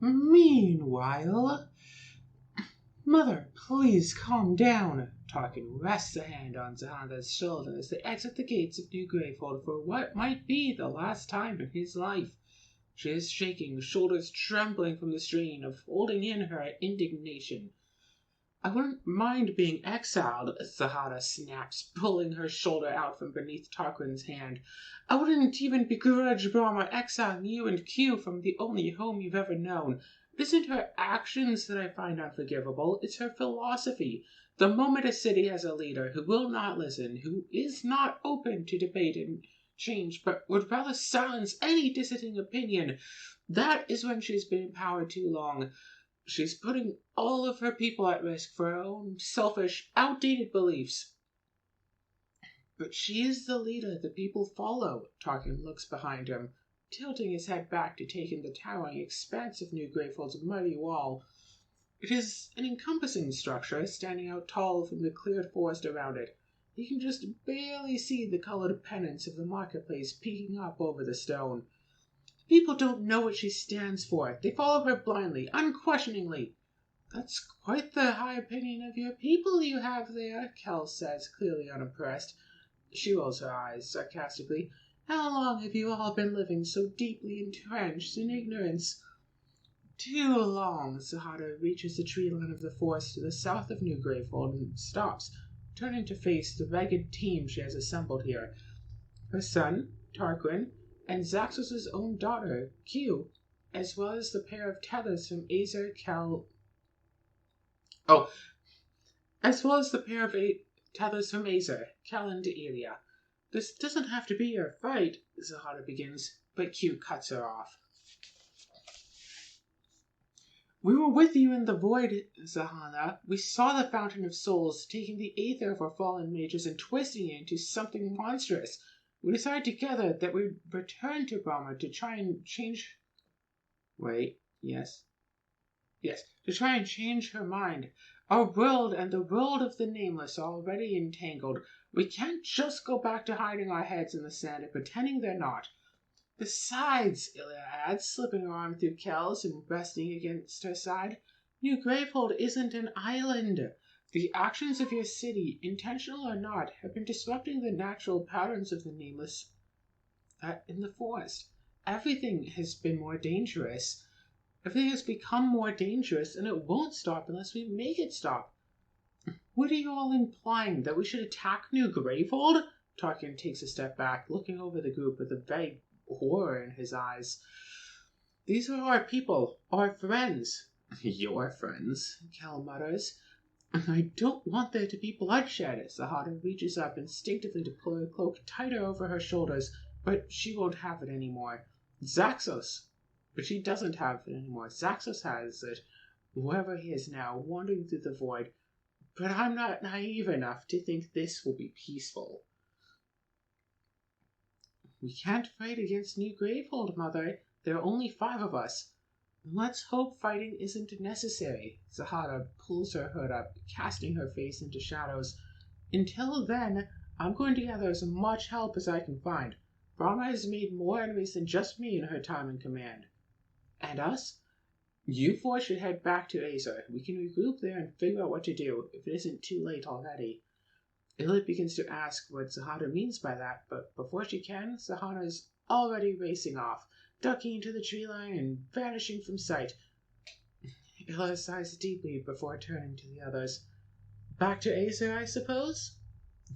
Meanwhile, Mother, please calm down. Tarkin rests a hand on Zahanda's shoulder as they exit the gates of New Gravehold for what might be the last time in his life. She is shaking, shoulders trembling from the strain of holding in her indignation. I wouldn't mind being exiled, Zahara snaps, pulling her shoulder out from beneath Tarquin's hand. I wouldn't even begrudge Brahma exiling you and Q from the only home you've ever known. It isn't her actions that I find unforgivable, it's her philosophy. The moment a city has a leader who will not listen, who is not open to debate and change, but would rather silence any dissenting opinion, that is when she's been in power too long. She's putting all of her people at risk for her own selfish, outdated beliefs. But she is the leader the people follow. Tarkin looks behind him, tilting his head back to take in the towering expanse of New Gravehold's mighty wall. It is an encompassing structure, standing out tall from the cleared forest around it. You can just barely see the colored pennants of the marketplace peeking up over the stone. People don't know what she stands for. They follow her blindly, unquestioningly. That's quite the high opinion of your people you have there, Kel says, clearly unimpressed. She rolls her eyes sarcastically. How long have you all been living so deeply entrenched in ignorance? Too long. Sahara reaches the tree line of the forest to the south of New Gravehold and stops, turning to face the ragged team she has assembled here. Her son, Tarquin, and Zaxos' own daughter, Q, as well as the pair of tethers from Azer, tethers from Azer, Kel and Elia. This doesn't have to be your fight, Zahara begins, but Q cuts her off. We were with you in the void, Zahana. We saw the Fountain of Souls taking the aether of our fallen mages and twisting it into something monstrous. We decided together that we'd return to Brahma to try and change... to try and change her mind. Our world and the world of the Nameless are already entangled. We can't just go back to hiding our heads in the sand and pretending they're not. Besides, Ilya adds, slipping her arm through Kel's and resting against her side, New Gravehold isn't an island. The actions of your city, intentional or not, have been disrupting the natural patterns of the Nameless in the forest. Everything has been more dangerous. Everything has become more dangerous, and it won't stop unless we make it stop. What are you all implying? That we should attack New Gravehold? Tarkin takes a step back, looking over the group with a vague horror in his eyes. These are our people, our friends. Your friends, Kel mutters. I don't want there to be bloodshed. Zahara reaches up instinctively to pull her cloak tighter over her shoulders, but she won't have it anymore. Zaxos. But she doesn't have it anymore. Zaxos has it, wherever he is now, wandering through the void. But I'm not naive enough to think this will be peaceful. We can't fight against New Gravehold, Mother. There are only 5 of us. Let's hope fighting isn't necessary. Zahara pulls her hood up, casting her face into shadows. Until then, I'm going to gather as much help as I can find. Brahma has made more enemies than just me in her time in command. And us? You 4 should head back to Azer. We can regroup there and figure out what to do, if it isn't too late already. Ilith begins to ask what Zahara means by that, but before she can, Zahara's already racing off, ducking into the tree line and vanishing from sight. Ilith sighs deeply before turning to the others. Back to Azer, I suppose?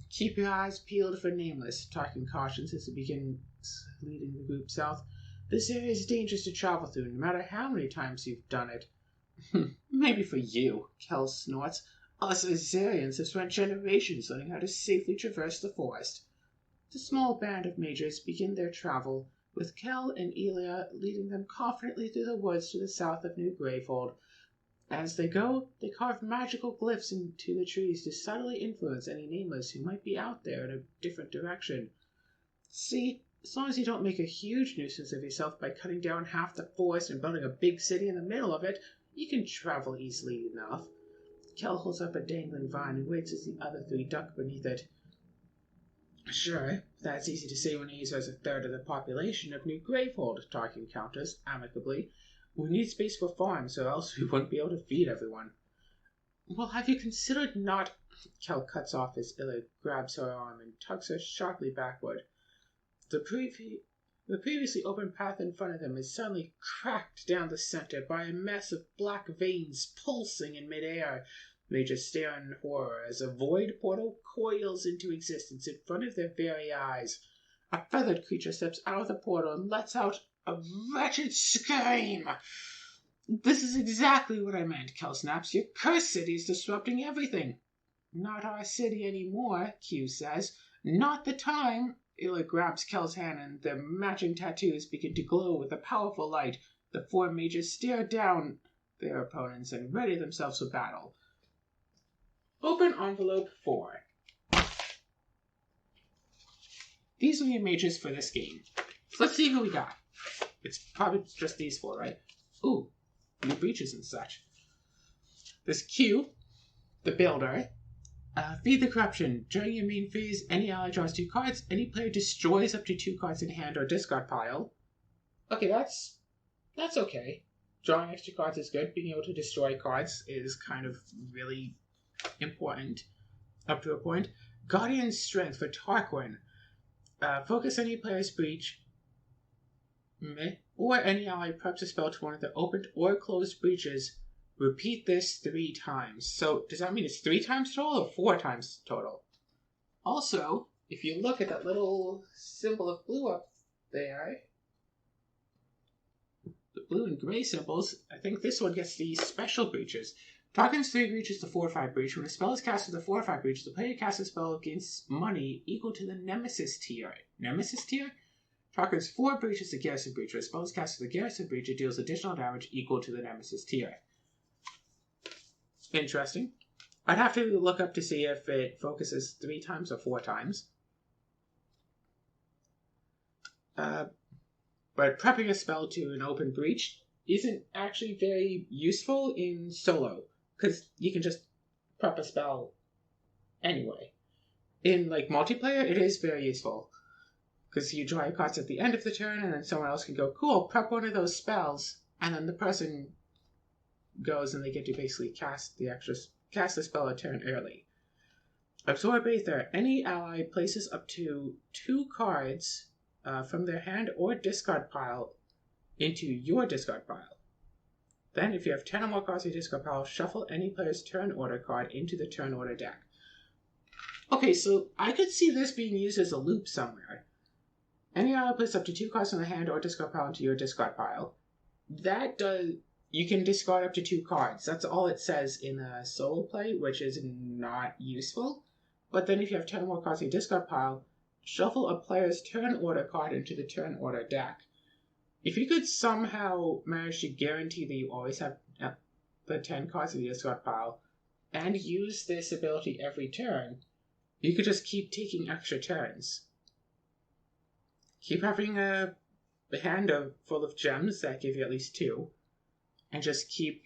Keep your eyes peeled for Nameless, Tarkin cautions as he begins leading the group south. This area is dangerous to travel through, no matter how many times you've done it. Maybe for you, Kel snorts. Us Azarians have spent generations learning how to safely traverse the forest. The small band of mages begin their travel, with Kel and Elia leading them confidently through the woods to the south of New Gravehold. As they go, they carve magical glyphs into the trees to subtly influence any Nameless who might be out there in a different direction. See, as long as you don't make a huge nuisance of yourself by cutting down half the forest and building a big city in the middle of it, you can travel easily enough. Kel holds up a dangling vine and waits as the other 3 duck beneath it. Sure, that's easy to say when Azer has a third of the population of New Gravehold, Tarkin counters, amicably. We need space for farms, or else we wouldn't be able to feed everyone. Well, have you considered not... Kel cuts off as Illa grabs her arm and tugs her sharply backward. The previously open path in front of them is suddenly cracked down the center by a mess of black veins pulsing in midair. They just stare in horror as a void portal coils into existence in front of their very eyes. A feathered creature steps out of the portal and lets out a wretched scream. This is exactly what I meant, Kel snaps. Your cursed city is disrupting everything. Not our city anymore, Q says. Not the time. Illa grabs Kel's hand and their matching tattoos begin to glow with a powerful light. The four mages stare down their opponents and ready themselves for battle. Open envelope 4. These are your mages for this game. So let's see who we got. It's probably just these 4, right? Ooh, new breaches and such. There's Q, the builder. Feed the corruption. During your main phase, any ally draws 2 cards. Any player destroys up to 2 cards in hand or discard pile. Okay, that's okay. Drawing extra cards is good. Being able to destroy cards is kind of really important up to a point. Guardian Strength for Tarquin. Focus any player's breach or any ally preps a spell to one of the opened or closed breaches. Repeat this 3 times. So does that mean it's 3 times total or 4 times total? Also, if you look at that little symbol of blue up there, the blue and gray symbols, I think this one gets the special breaches. Tarquin's 3 breaches the 4/5 breach. When a spell is cast with the 4/5 breach, the player casts a spell against money equal to the Nemesis tier. Nemesis tier? Tarquin's 4 breaches the Garrison breach. When a spell is cast with the Garrison breach, it deals additional damage equal to the Nemesis tier. Interesting. I'd have to look up to see if it focuses 3 times or 4 times. But prepping a spell to an open breach isn't actually very useful in solo, because you can just prep a spell anyway. In multiplayer, it is very useful, because you draw your cards at the end of the turn, and then someone else can go, cool, prep one of those spells, and then the person goes and they get to basically cast the spell a turn early. Absorb Aether. Any ally places up to 2 cards from their hand or discard pile into your discard pile. Then, if you have 10 or more cards in your discard pile, shuffle any player's turn order card into the turn order deck. Okay, so I could see this being used as a loop somewhere. Any ally places up to 2 cards from the hand or discard pile into your discard pile. You can discard up to 2 cards. That's all it says in a solo play, which is not useful. But then if you have 10 or more cards in your discard pile, shuffle a player's turn order card into the turn order deck. If you could somehow manage to guarantee that you always have the 10 cards in the discard pile, and use this ability every turn, you could just keep taking extra turns. Keep having a hand full of gems that give you at least 2, and just keep,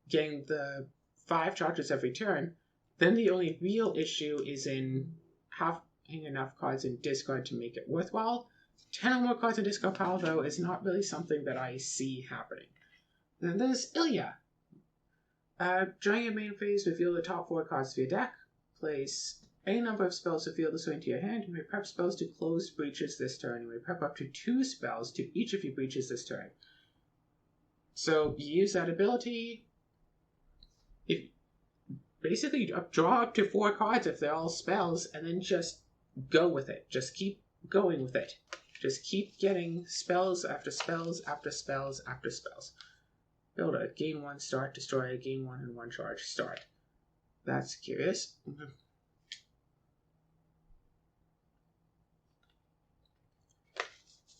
getting the 5 charges every turn. Then the only real issue is in having enough cards in discard to make it worthwhile. 10 or more cards in discard pile, though, is not really something that I see happening. Then there's Ilya. During your main phase, reveal the top 4 cards of your deck. Place any number of spells revealed this way into your hand. You may prep spells to close breaches this turn. You may prep up to 2 spells to each of your breaches this turn. So you use that ability. Basically, draw up to 4 cards if they're all spells, and then just go with it. Just keep going with it. Just keep getting spells after spells after spells after spells. Build a gain 1, start, destroy, gain 1 and 1 charge, start. That's curious.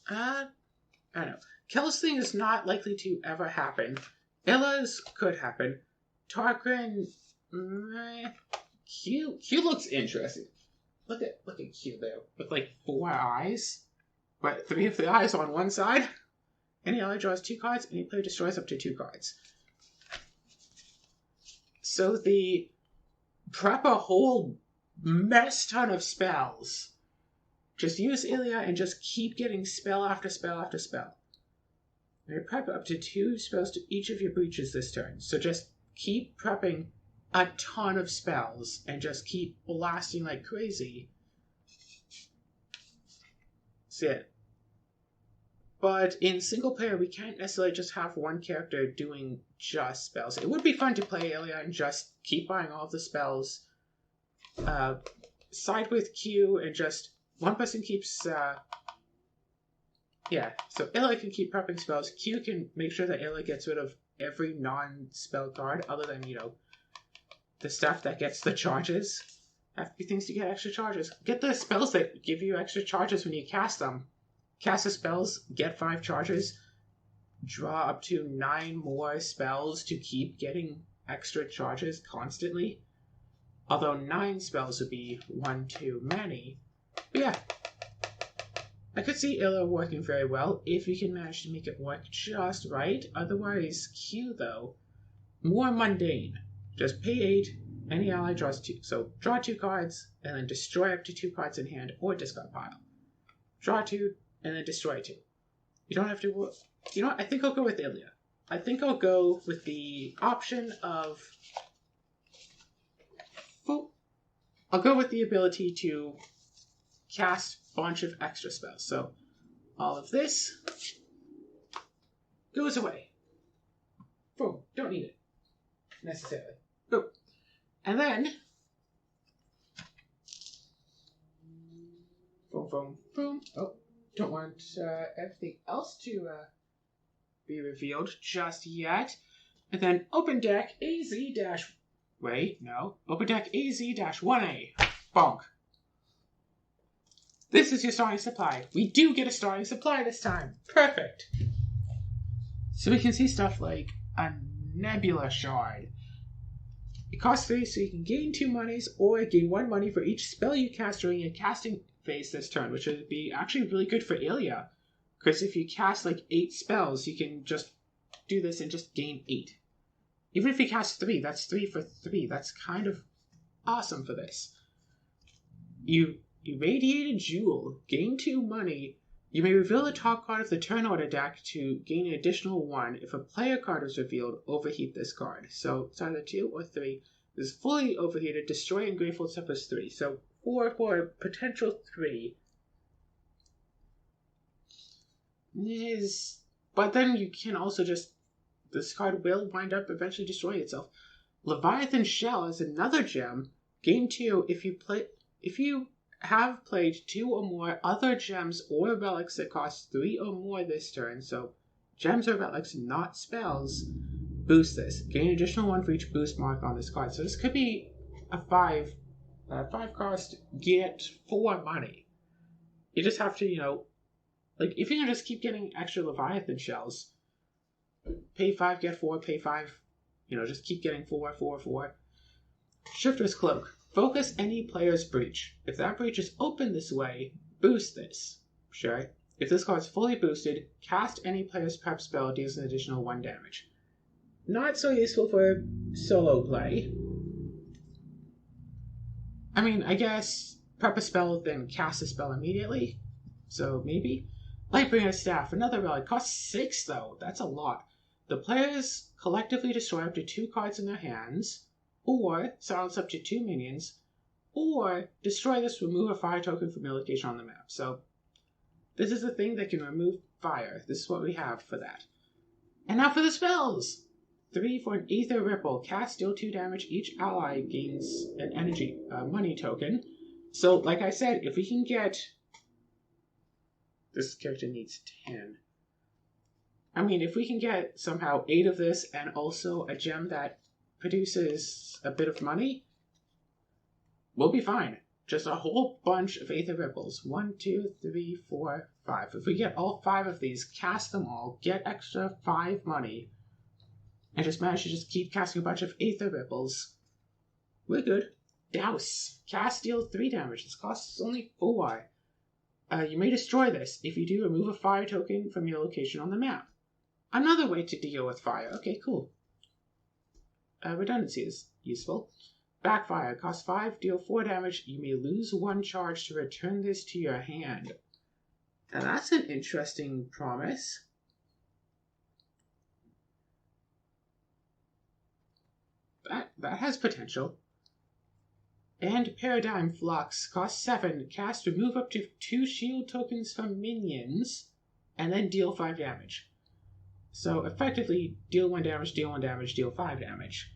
I don't know. Kel's thing is not likely to ever happen. Illa's could happen. Tarquin, Q looks interesting. Look at Q there with 4 eyes, but 3 of the eyes on one side. Any ally draws 2 cards. Any player destroys up to 2 cards. So the prep a whole mess ton of spells. Just use Ilya and just keep getting spell after spell after spell. You prep up to 2 spells to each of your breaches this turn. So just keep prepping a ton of spells and just keep blasting like crazy. That's it. But in single player, we can't necessarily just have one character doing just spells. It would be fun to play Aeon and just keep buying all of the spells. Side with Q and just one person keeps... yeah, so Aeon can keep prepping spells. Q can make sure that Aeon gets rid of every non-spell card other than, you know, the stuff that gets the charges. Have to be things to get extra charges. Get the spells that give you extra charges when you cast them. Cast the spells, get 5 charges, draw up to 9 more spells to keep getting extra charges constantly. Although 9 spells would be 1 too many. But yeah, I could see Illa working very well if we can manage to make it work just right. Otherwise, Q though, more mundane. Just pay 8, any ally draws 2. So draw 2 cards, and then destroy up to 2 cards in hand or discard pile. Draw 2, and then destroy 2. You don't have to... You know what? I think I'll go with Ilya. I think I'll go with the option of... I'll go with the ability to cast a bunch of extra spells. So all of this goes away. Boom. Don't need it. Necessarily. Boom. And then... Boom, boom, boom. Oh. Don't want everything else to be revealed just yet. And then open deck AZ- wait, no. Open deck AZ-1A. Bonk. This is your starting supply. We do get a starting supply this time. Perfect. So we can see stuff like a Nebula Shard. It costs 3, so you can gain 2 monies or gain 1 money for each spell you cast during your casting phase this turn, which would be actually really good for Ilya. Because if you cast like 8 spells, you can just do this and just gain 8. Even if you cast 3, that's 3 for 3. That's kind of awesome for this. You Irradiated Jewel. Gain 2 money. You may reveal the top card of the turn order deck to gain an additional 1. If a player card is revealed, overheat this card. So it's either 2 or 3. This is fully overheated. Destroy Ungrateful Steppers 3. So 4 for a potential 3. But then you can also just... This card will wind up eventually destroying itself. Leviathan Shell is another gem. Gain 2 if you have played 2 or more other gems or relics that cost 3 or more this turn. So gems or relics, not spells. Boost this. Gain an additional 1 for each boost mark on this card. So this could be a 5 cost, get 4 money. You just have to, you know, like if you can just keep getting extra Leviathan shells, pay 5, get 4, pay 5, you know, just keep getting 4, 4, 4. Shifter's Cloak. Focus any player's breach. If that breach is open this way, boost this. Sure. If this card is fully boosted, cast any player's prep spell, deals an additional 1 damage. Not so useful for solo play. I mean, I guess prep a spell, then cast a spell immediately. So maybe. Lightbringer Staff, another relic. Costs 6 though. That's a lot. The players collectively destroy up to 2 cards in their hands, or silence up to 2 minions, or destroy this, remove a fire token from your location on the map. So this is the thing that can remove fire. This is what we have for that. And now for the spells! 3 for an Aether Ripple. Cast, deal 2 damage. Each ally gains an energy money token. So, like I said, if we can get... This character needs 10. I mean, if we can get somehow 8 of this and also a gem that produces a bit of money, we'll be fine. Just a whole bunch of Aether Ripples. 1, 2, 3, 4, 5. If we get all 5 of these, cast them all, get extra 5 money, and just manage to just keep casting a bunch of Aether Ripples, we're good. Douse. Cast, deal 3 damage. This costs only 4. You may destroy this. If you do, remove a fire token from your location on the map. Another way to deal with fire. Okay, cool. Redundancy is useful. Backfire. Costs 5, deal 4 damage. You may lose 1 charge to return this to your hand. Now that's an interesting promise. that has potential. And Paradigm Flux costs 7. Cast, remove up to 2 shield tokens from minions, and then deal 5 damage. So effectively, deal 1 damage, deal 1 damage, deal 5 damage.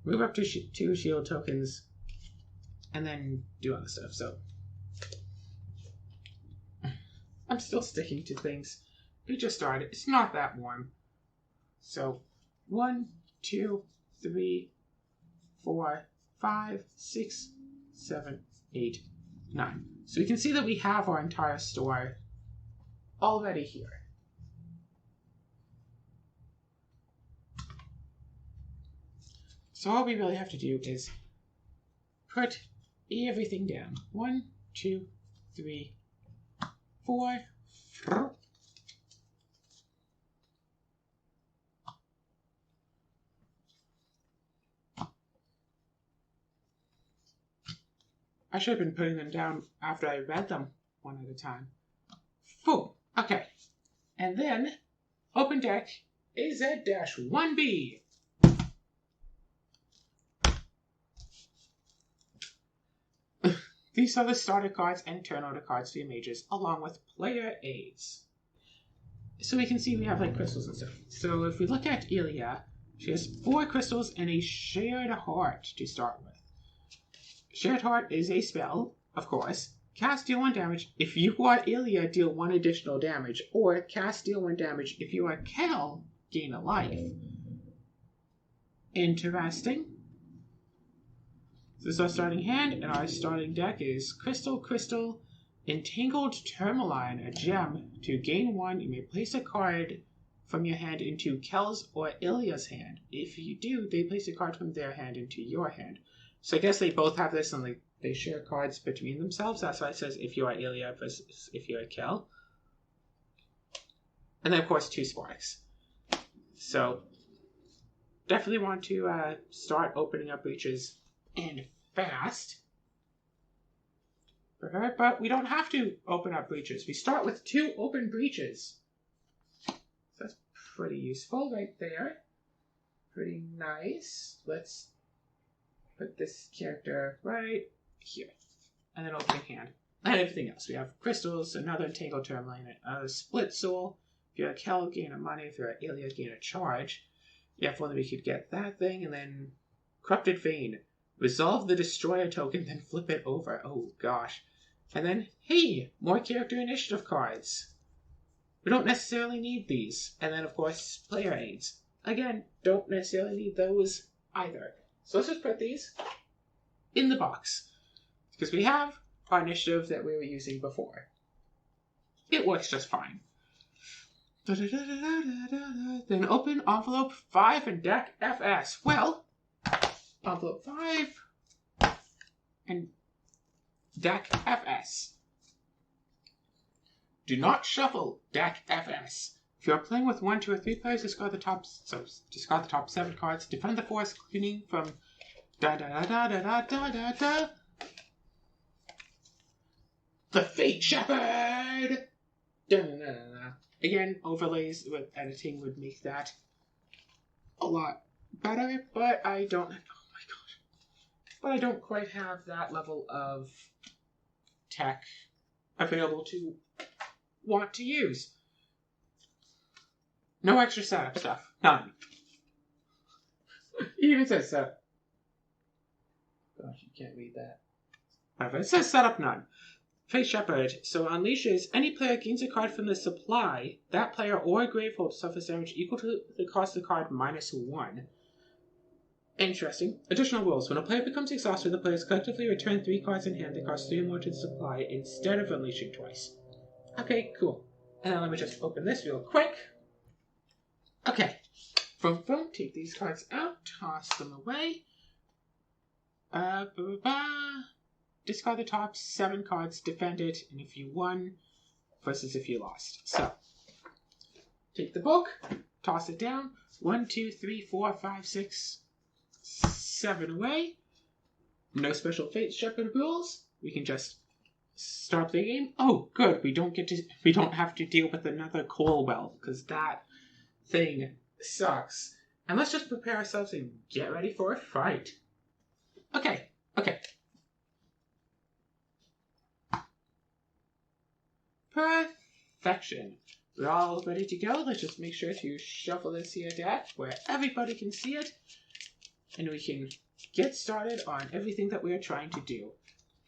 Move up to 2 shield tokens, and then do other stuff. So I'm still sticking to things. We just started. It's not that warm. So 1, 2, 3, 4, 5, 6, 7, 8, 9. So we can see that we have our entire store already here. So all we really have to do is put everything down. 1, 2, 3, 4. I should have been putting them down after I read them one at a time. Boom. Okay. And then, open deck AZ-1B. These are the starter cards and turn order cards for your mages, along with player aids. So we can see we have like crystals and stuff. So if we look at Ilya, she has 4 crystals and a shared heart to start with. Shared Heart is a spell, of course. Cast, deal 1 damage. If you are Ilya, deal 1 additional damage. Or cast, deal 1 damage. If you are Kel, gain a life. Interesting. So this is our starting hand, and our starting deck is Crystal, Entangled Tourmaline, a gem. To gain 1, you may place a card from your hand into Kel's or Ilya's hand. If you do, they place a card from their hand into your hand. So I guess they both have this, and they share cards between themselves. That's why it says if you are Ilya versus if you are Kel. And then, of course, 2 sparks. So definitely want to start opening up breaches and fast. But we don't have to open up breaches. We start with 2 open breaches. So that's pretty useful right there. Pretty nice. Let's put this character right here. And then open hand. And everything else. We have crystals, another entangled tourmaline, another split soul. If you're a Kel, gain a money. If you're an Ilya, gain a charge. Yeah, if only we could get that thing. And then Corrupted Vein. Resolve the destroyer token, then flip it over. Oh gosh. And then, hey, more character initiative cards. We don't necessarily need these. And then, of course, player aids. Again, don't necessarily need those either. So let's just put these in the box. Because we have our initiative that we were using before. It works just fine. Then open envelope 5 and deck FS. Well, envelope 5 and deck FS. Do not shuffle deck FS. If you are playing with 1, 2, or 3 players, discard the top 7 cards. Defend the forest cleaning from the Fate Sheperd. Again, overlays with editing would make that a lot better, but I don't. Oh my gosh! But I don't quite have that level of tech available to want to use. No extra setup stuff. None. It even says setup. Gosh, you can't read that. Whatever. It says setup none. Fate Sheperd. So unleashes any player gains a card from the supply. That player or gravehold suffers damage equal to the cost of the card minus 1. Interesting. Additional rules. When a player becomes exhausted, the players collectively return 3 cards in hand that cost 3 or more to the supply instead of unleashing twice. Okay, cool. And then let me just open this real quick. Okay, boom, take these cards out, toss them away. Discard the top 7 cards, defend it, and if you won versus if you lost. So, take the book, toss it down. 1, 2, 3, 4, 5, 6, 7 away. No special Fate Sheperd rules. We can just start the game. Oh, good. We don't have to deal with another coal well because that thing sucks. And let's just prepare ourselves and get ready for a fight. Okay. Perfection. We're all ready to go. Let's just make sure to shuffle this here deck where everybody can see it. And we can get started on everything that we are trying to do.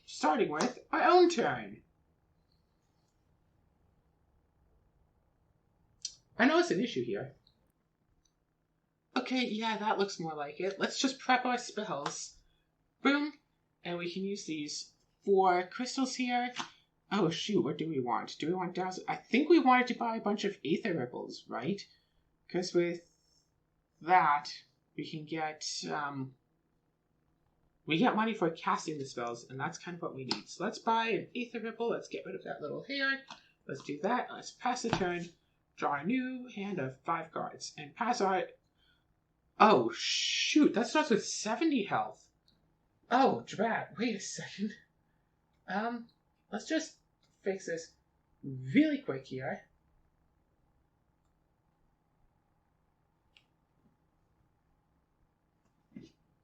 Starting with our own turn. I know it's an issue here. Okay, yeah, that looks more like it. Let's just prep our spells. Boom. And we can use these 4 crystals here. Oh, shoot, what do we want? Do we want Dazzle? I think we wanted to buy a bunch of Aether Ripples, right? Because with that, we can get, we get money for casting the spells, and that's kind of what we need. So let's buy an Aether Ripple. Let's get rid of that little hair. Let's do that. Let's pass the turn. Draw a new hand of 5 cards. And pass our... Oh, shoot. That starts with 70 health. Oh, drat. Wait a second. Let's just fix this really quick here.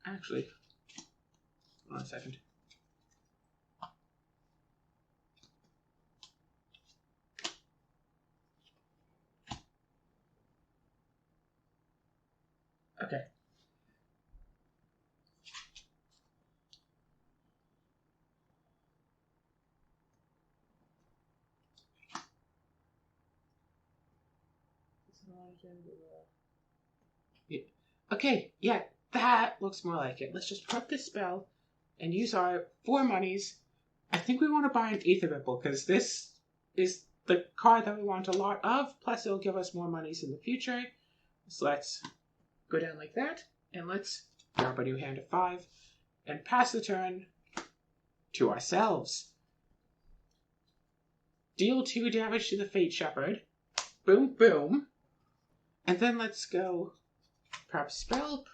Actually, hold on a second. Okay. Yeah. Okay, yeah, that looks more like it. Let's just prep this spell and use our 4 monies. I think we want to buy an Aether Ripple because this is the card that we want a lot of. Plus, it'll give us more monies in the future. So let's go down like that. And let's grab a new hand of 5 and pass the turn to ourselves. Deal 2 damage to the Fate Sheperd. Boom, boom. And then let's go prep spell.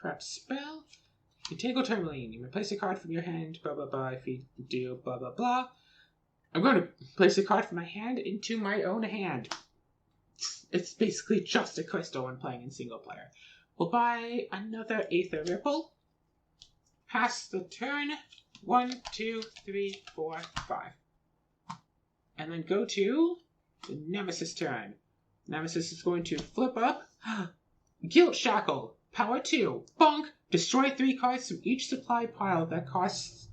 Integral Tourmaline. You may place a card from your hand, blah, blah, blah. If you do, blah, blah, blah. I'm going to place a card from my hand into my own hand. It's basically just a crystal when playing in single player. We'll buy another Aether Ripple. Pass the turn. 1, 2, 3, 4, 5. And then go to the Nemesis turn. Nemesis is going to flip up. Guilt Shackle. Power 2. Bonk. Destroy 3 cards from each supply pile that costs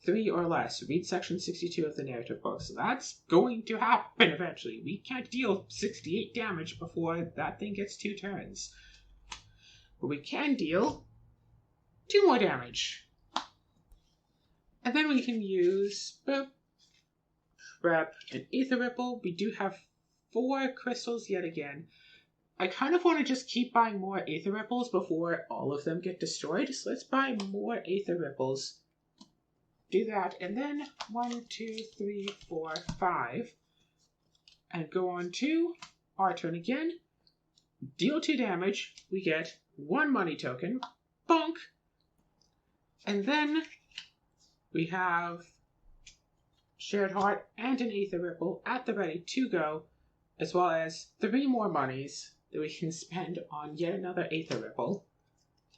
3 or less. Read section 62 of the narrative book. So that's going to happen eventually. We can't deal 68 damage before that thing gets 2 turns. But we can deal 2 more damage. And then we can use prep an Aether Ripple. We do have 4 crystals yet again. I kind of want to just keep buying more Aether Ripples before all of them get destroyed. So let's buy more Aether Ripples. Do that. And then 1, 2, 3, 4, 5. And go on to our turn again. Deal 2 damage. We get 1 money token. Bonk. And then we have Shared Heart and an Aether Ripple at the ready to go, as well as 3 more monies that we can spend on yet another Aether Ripple.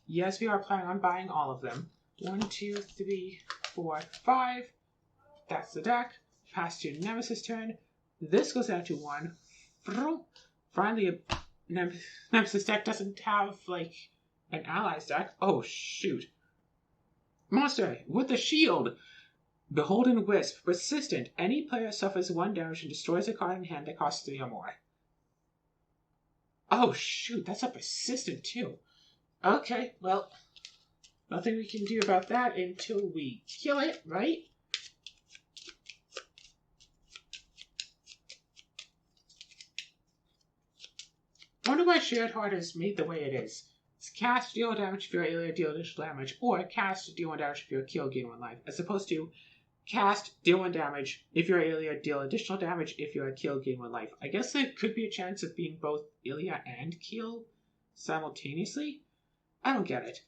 Yes, we are planning on buying all of them. 1, 2, 3, 4, 5. That's the deck. Pass to Nemesis turn. This goes down to 1. Finally, Nemesis deck doesn't have, like, an allies deck. Oh, shoot. Monster with the shield. Beholden Wisp. Persistent. Any player suffers 1 damage and destroys a card in hand that costs 3 or more. Oh, shoot. That's a persistent, too. Okay, well, nothing we can do about that until we kill it, right? I wonder why Shared Heart is made the way it is. It's cast, deal damage if you're alien, deal additional damage, or cast, deal 1 damage if you're killed, gain 1 life, as opposed to cast, deal 1 damage if you're Ilia, deal additional damage if you're killed, gain 1 life. I guess there could be a chance of being both Ilia and kill simultaneously. I don't get it.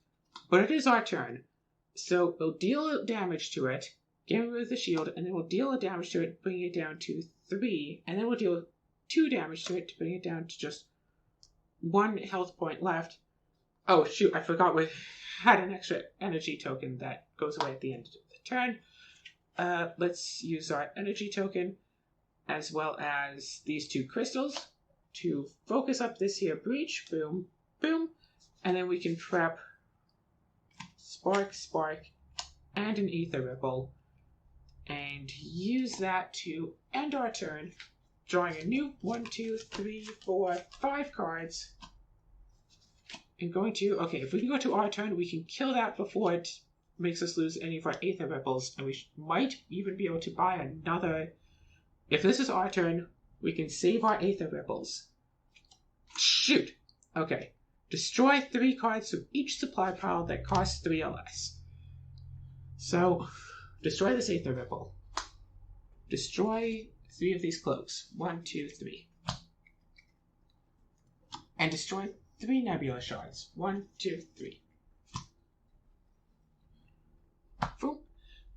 But it is our turn. So we'll deal damage to it, get rid of the shield, and then we'll deal damage to it, bringing it down to 3, and then we'll deal 2 damage to it to bring it down to just 1 health point left. Oh, shoot, I forgot we had an extra energy token that goes away at the end of the turn. Let's use our energy token as well as these 2 crystals to focus up this here breach. Boom, boom. And then we can trap Spark, Spark, and an Ether Ripple. And use that to end our turn, drawing a new 1, 2, 3, 4, 5 cards. And going to, okay, if we can go to our turn, we can kill that before it makes us lose any of our Aether Ripples. And we might even be able to buy another. If this is our turn, we can save our Aether Ripples. Shoot! Okay. Destroy 3 cards from each supply pile that costs 3 or less. So, destroy this Aether Ripple. Destroy 3 of these cloaks. 1, 2, 3. And destroy 3 Nebula Shards. 1, 2, 3. Boom.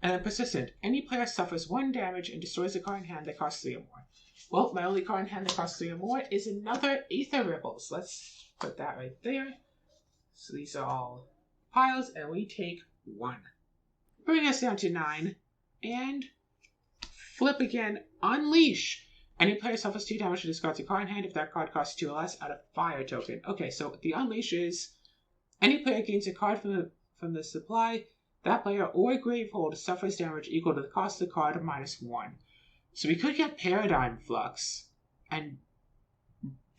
And then Persistent. Any player suffers 1 damage and destroys a card in hand that costs 3 or more. Well, my only card in hand that costs 3 or more is another Aether Ripples. Let's put that right there. So these are all piles, and we take 1. Bring us down to 9. And flip again. Unleash. Any player suffers 2 damage and discards a card in hand if that card costs 2 or less at a fire token. Okay, so the Unleash is any player gains a card from the supply. That player or Gravehold suffers damage equal to the cost of the card minus 1. So we could get Paradigm Flux and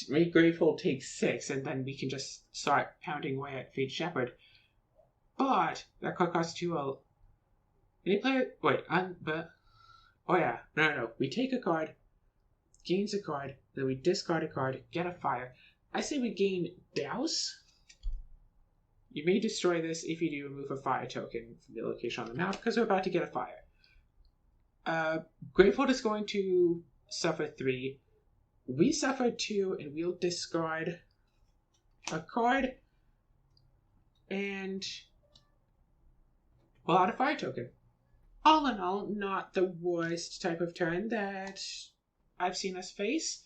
make Gravehold take 6, and then we can just start pounding away at Fate Sheperd. But that card costs 2. Any player, wait, oh yeah, no. We take a card, gains a card, then we discard a card, get a fire. I say we gain Douse. You may destroy this if you do remove a fire token from the location on the map, because we're about to get a fire. Gravehold is going to suffer 3. We suffer 2, and we'll discard a card, and we'll add a fire token. All in all, not the worst type of turn that I've seen us face.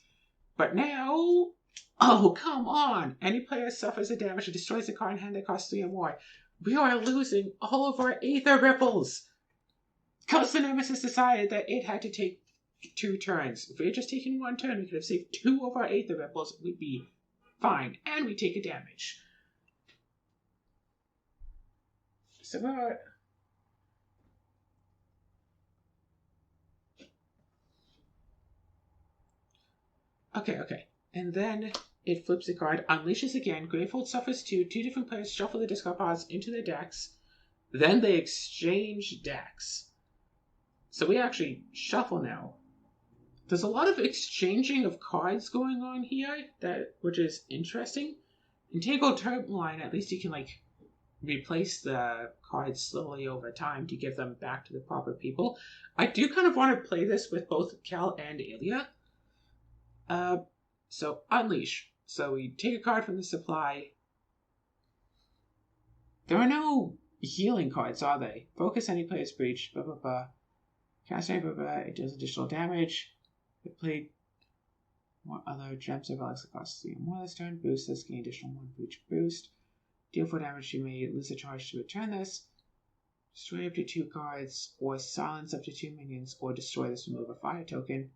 But now, oh, come on! Any player suffers a damage or destroys a card in hand that costs 3 or more. We are losing all of our Aether Ripples! Because the Nemesis decided that it had to take 2 turns. If we had just taken 1 turn, we could have saved 2 of our Aether Ripples. We'd be fine. And we take a damage. So Okay. And then it flips a card, unleashes again, Gravehold suffers 2, 2 different players shuffle the discard piles into their decks, then they exchange decks. So we actually shuffle now. There's a lot of exchanging of cards going on here, which is interesting. In Tangled Turbine, at least you can replace the cards slowly over time to give them back to the proper people. I do kind of want to play this with both Cal and Aelia. So Unleash. So we take a card from the supply. There are no healing cards, are they? Focus any player's breach. Blah blah blah. Cast any blah blah. It does additional damage. It played more other gems or relics that cost 3 or more this turn. Boost this, gain additional 1 for each boost. Deal 4 damage. You may lose a charge to return this. Destroy up to 2 cards, or silence up to 2 minions, or destroy this, remove a fire token.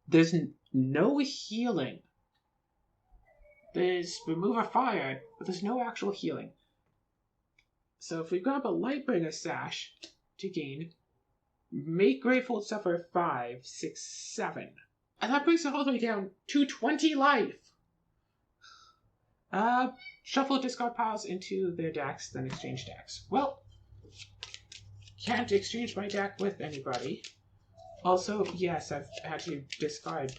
There's no healing. There's remove a fire, but there's no actual healing. So if we grab a Lightbringer Sash to gain, make Gravehold suffer 5, 6, 7. And that brings it all the way down to 20 life. Shuffle discard piles into their decks, then exchange decks. Well, can't exchange my deck with anybody. Also, yes, I've had to discard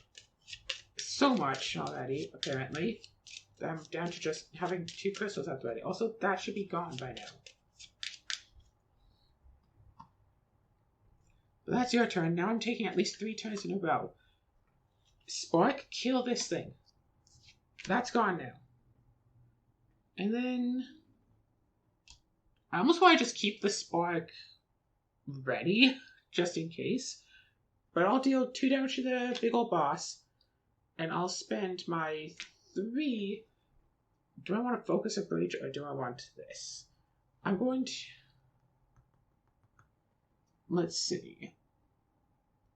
so much already, apparently. I'm down to just having 2 crystals left already. Also, that should be gone by now. But that's your turn. Now I'm taking at least 3 turns in a row. Spark, kill this thing. That's gone now. And then I almost want to just keep the Spark ready, just in case. But I'll deal 2 damage to the big old boss, and I'll spend my 3 Do I want to focus a breach or do I want this? I'm going to... Let's see.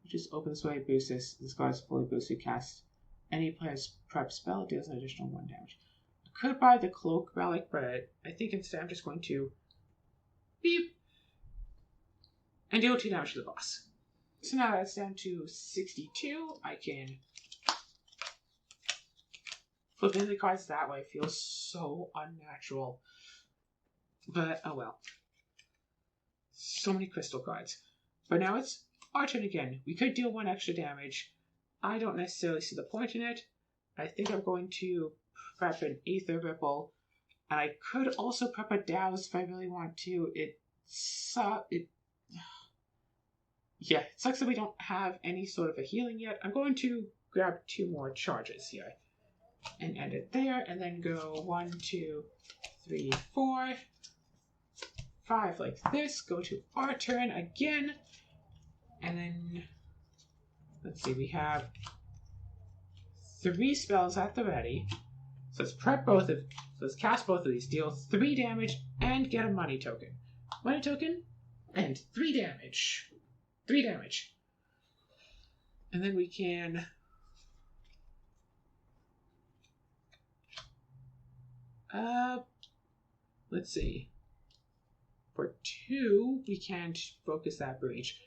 Just open this way, boost this. This card's fully boosted. Cast any player's prep spell, deals an additional 1 damage. I could buy the Cloak Relic, but I think instead I'm just going to beep and deal 2 damage to the boss. So now that's down to 62. I can flip in the cards that way. It feels so unnatural. But oh well. So many crystal cards. But now it's our turn again. We could deal 1 extra damage. I don't necessarily see the point in it. I think I'm going to prep an Aether Ripple. And I could also prep a Douse if I really want to. It sucks that we don't have any sort of a healing yet. I'm going to grab 2 more charges here. And end it there. And then go 1, 2, 3, 4, 5 like this. Go to our turn again. And then, let's see, we have 3 spells at the ready. So let's prep both of, let's cast both of these, deal 3 damage, and get a money token. Money token, and 3 damage. 3 damage. And then we can... let's see. For 2, we can't focus that breach.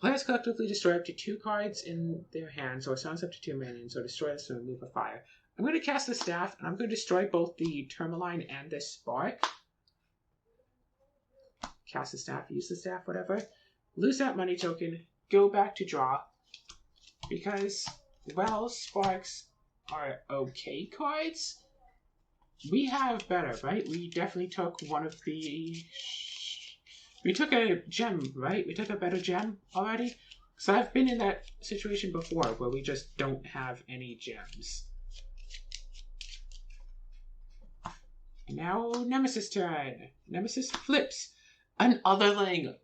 Players collectively destroy up to 2 cards in their hands, or silence up to 2 minions, or destroy this to remove a fire. I'm going to cast the staff, and I'm going to destroy both the Tourmaline and this spark. Cast the staff, use the staff, whatever. Lose that money token, go back to draw. Because, well, sparks are okay cards. We have better, right? We definitely took one of the... We took a gem, right? We took a better gem already? Because I've been in that situation before where we just don't have any gems. And now Nemesis turn. Nemesis flips. Another Ling.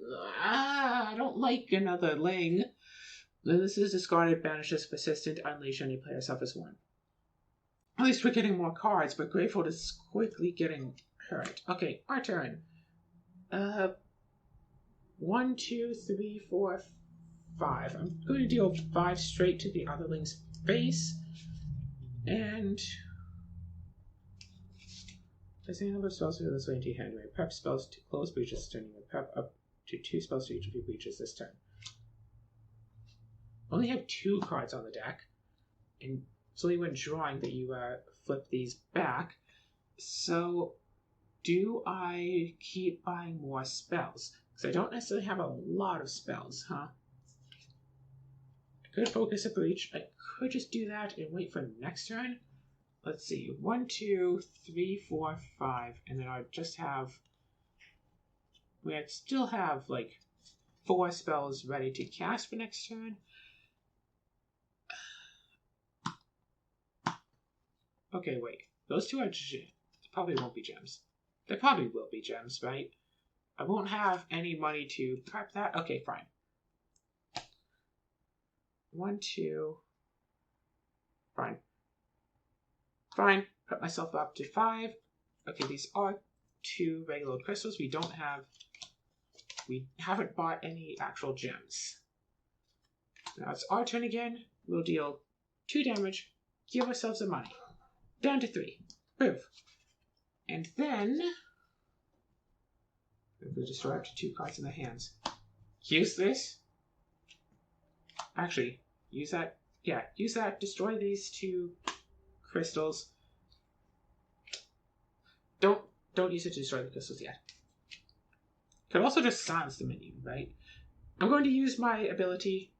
I don't like another Ling. This is discarded, banishes, persistent, unleash any player suffers 1. At least we're getting more cards, but Grateful is quickly getting hurt. Okay, our turn. 1, 2, 3, 4, 5. I'm going to deal 5 straight to the other Ling's face. And... placing a number of spells through this way into your hand. You may prep spells to close breaches this turn. You may prep up to 2 spells to each of your breaches this turn. Only have 2 cards on the deck. And it's only when drawing that you flip these back. So, do I keep buying more spells? Because I don't necessarily have a lot of spells, huh? I could focus a breach. I could just do that and wait for next turn. Let's see. 1, 2, 3, 4, 5. And then I'd just have... I'd still have, like, 4 spells ready to cast for next turn. Okay, wait. Those 2 are gems. Probably won't be gems. They probably will be gems, right? I won't have any money to prep that. Okay, fine. 1, 2. Fine. Fine. Put myself up to 5. Okay, these are 2 regular crystals. We haven't bought any actual gems. Now it's our turn again. We'll deal 2 damage. Give ourselves some money. Down to 3. Proof. And then... we'll destroy up to 2 cards in the hands. Use this. Actually, use that. Yeah, use that. Destroy these 2 crystals. Don't use it to destroy the crystals yet. Could also just silence the minion, right? I'm going to use my ability.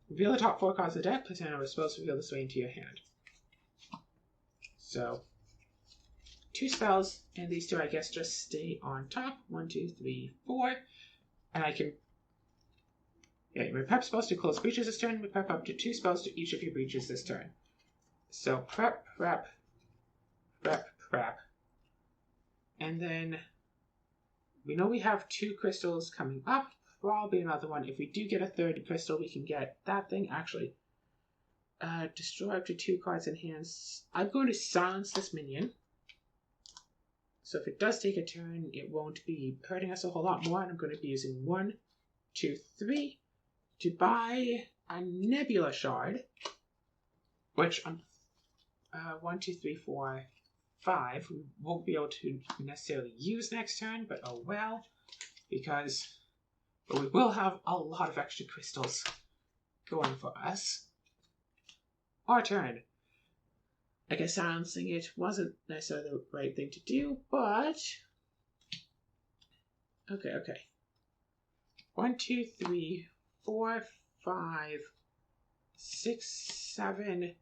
Reveal the top 4 cards of the deck. Place an spells to reveal this way into your hand. So, 2 spells, and these 2, I guess, just stay on top. 1, 2, 3, 4. And I can... yeah, you may prep spells to close breaches this turn. You may prep up to 2 spells to each of your breaches this turn. So, prep, prep, prep, prep. And then, we know we have 2 crystals coming up. Probably another one. If we do get a 3rd crystal, we can get that thing. Actually, destroy up to 2 cards in hands. I'm going to silence this minion. So if it does take a turn, it won't be hurting us a whole lot more. And I'm going to be using 1, 2, 3 to buy a Nebula Shard, which on 1, 2, 3, 4, 5 we won't be able to necessarily use next turn, but oh well, but we will have a lot of extra crystals going for us. Our turn. I guess silencing it wasn't necessarily the right thing to do, but okay. 1, 2, 3, 4, 5, 6, 7,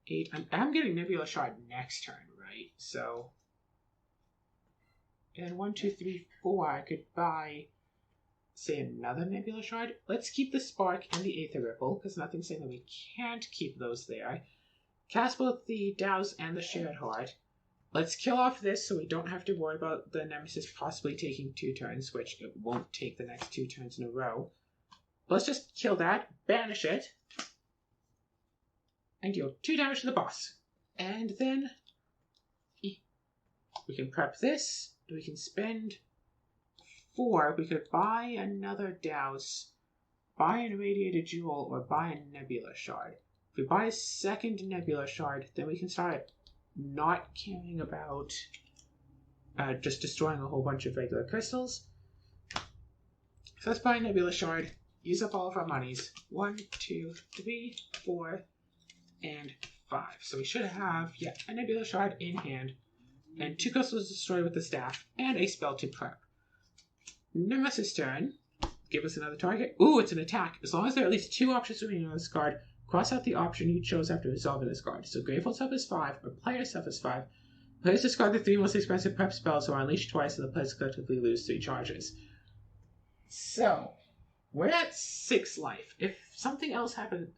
8. I'm getting Nebula Shard next turn, right? So, and 1, 2, 3, 4. I could buy, say, another Nebula Shard. Let's keep the Spark and the Aether Ripple, because nothing's saying that we can't keep those there. Cast both the Douse and the Shared Heart. Let's kill off this so we don't have to worry about the Nemesis possibly taking 2 turns, which it won't take the next 2 turns in a row. Let's just kill that, banish it, and deal 2 damage to the boss. And then we can prep this. We can spend 4. We could buy another Douse, buy an Irradiated Jewel, or buy a Nebula Shard. If we buy a second Nebula Shard, then we can start not caring about just destroying a whole bunch of regular crystals. So let's buy a Nebula Shard, use up all of our monies. 1, 2, 3, 4, and 5. So we should have, a Nebula Shard in hand, and 2 crystals to destroy with the staff, and a spell to prep. Nemesis' turn. Give us another target. Ooh, it's an attack. As long as there are at least 2 options remaining on this card, cross out the option you chose after resolving this card. So Grateful suffers 5, or player suffers 5. Players discard the 3 most expensive prep spells or unleash twice, and the players collectively lose 3 charges. So, we're at 6 life. If something else happened,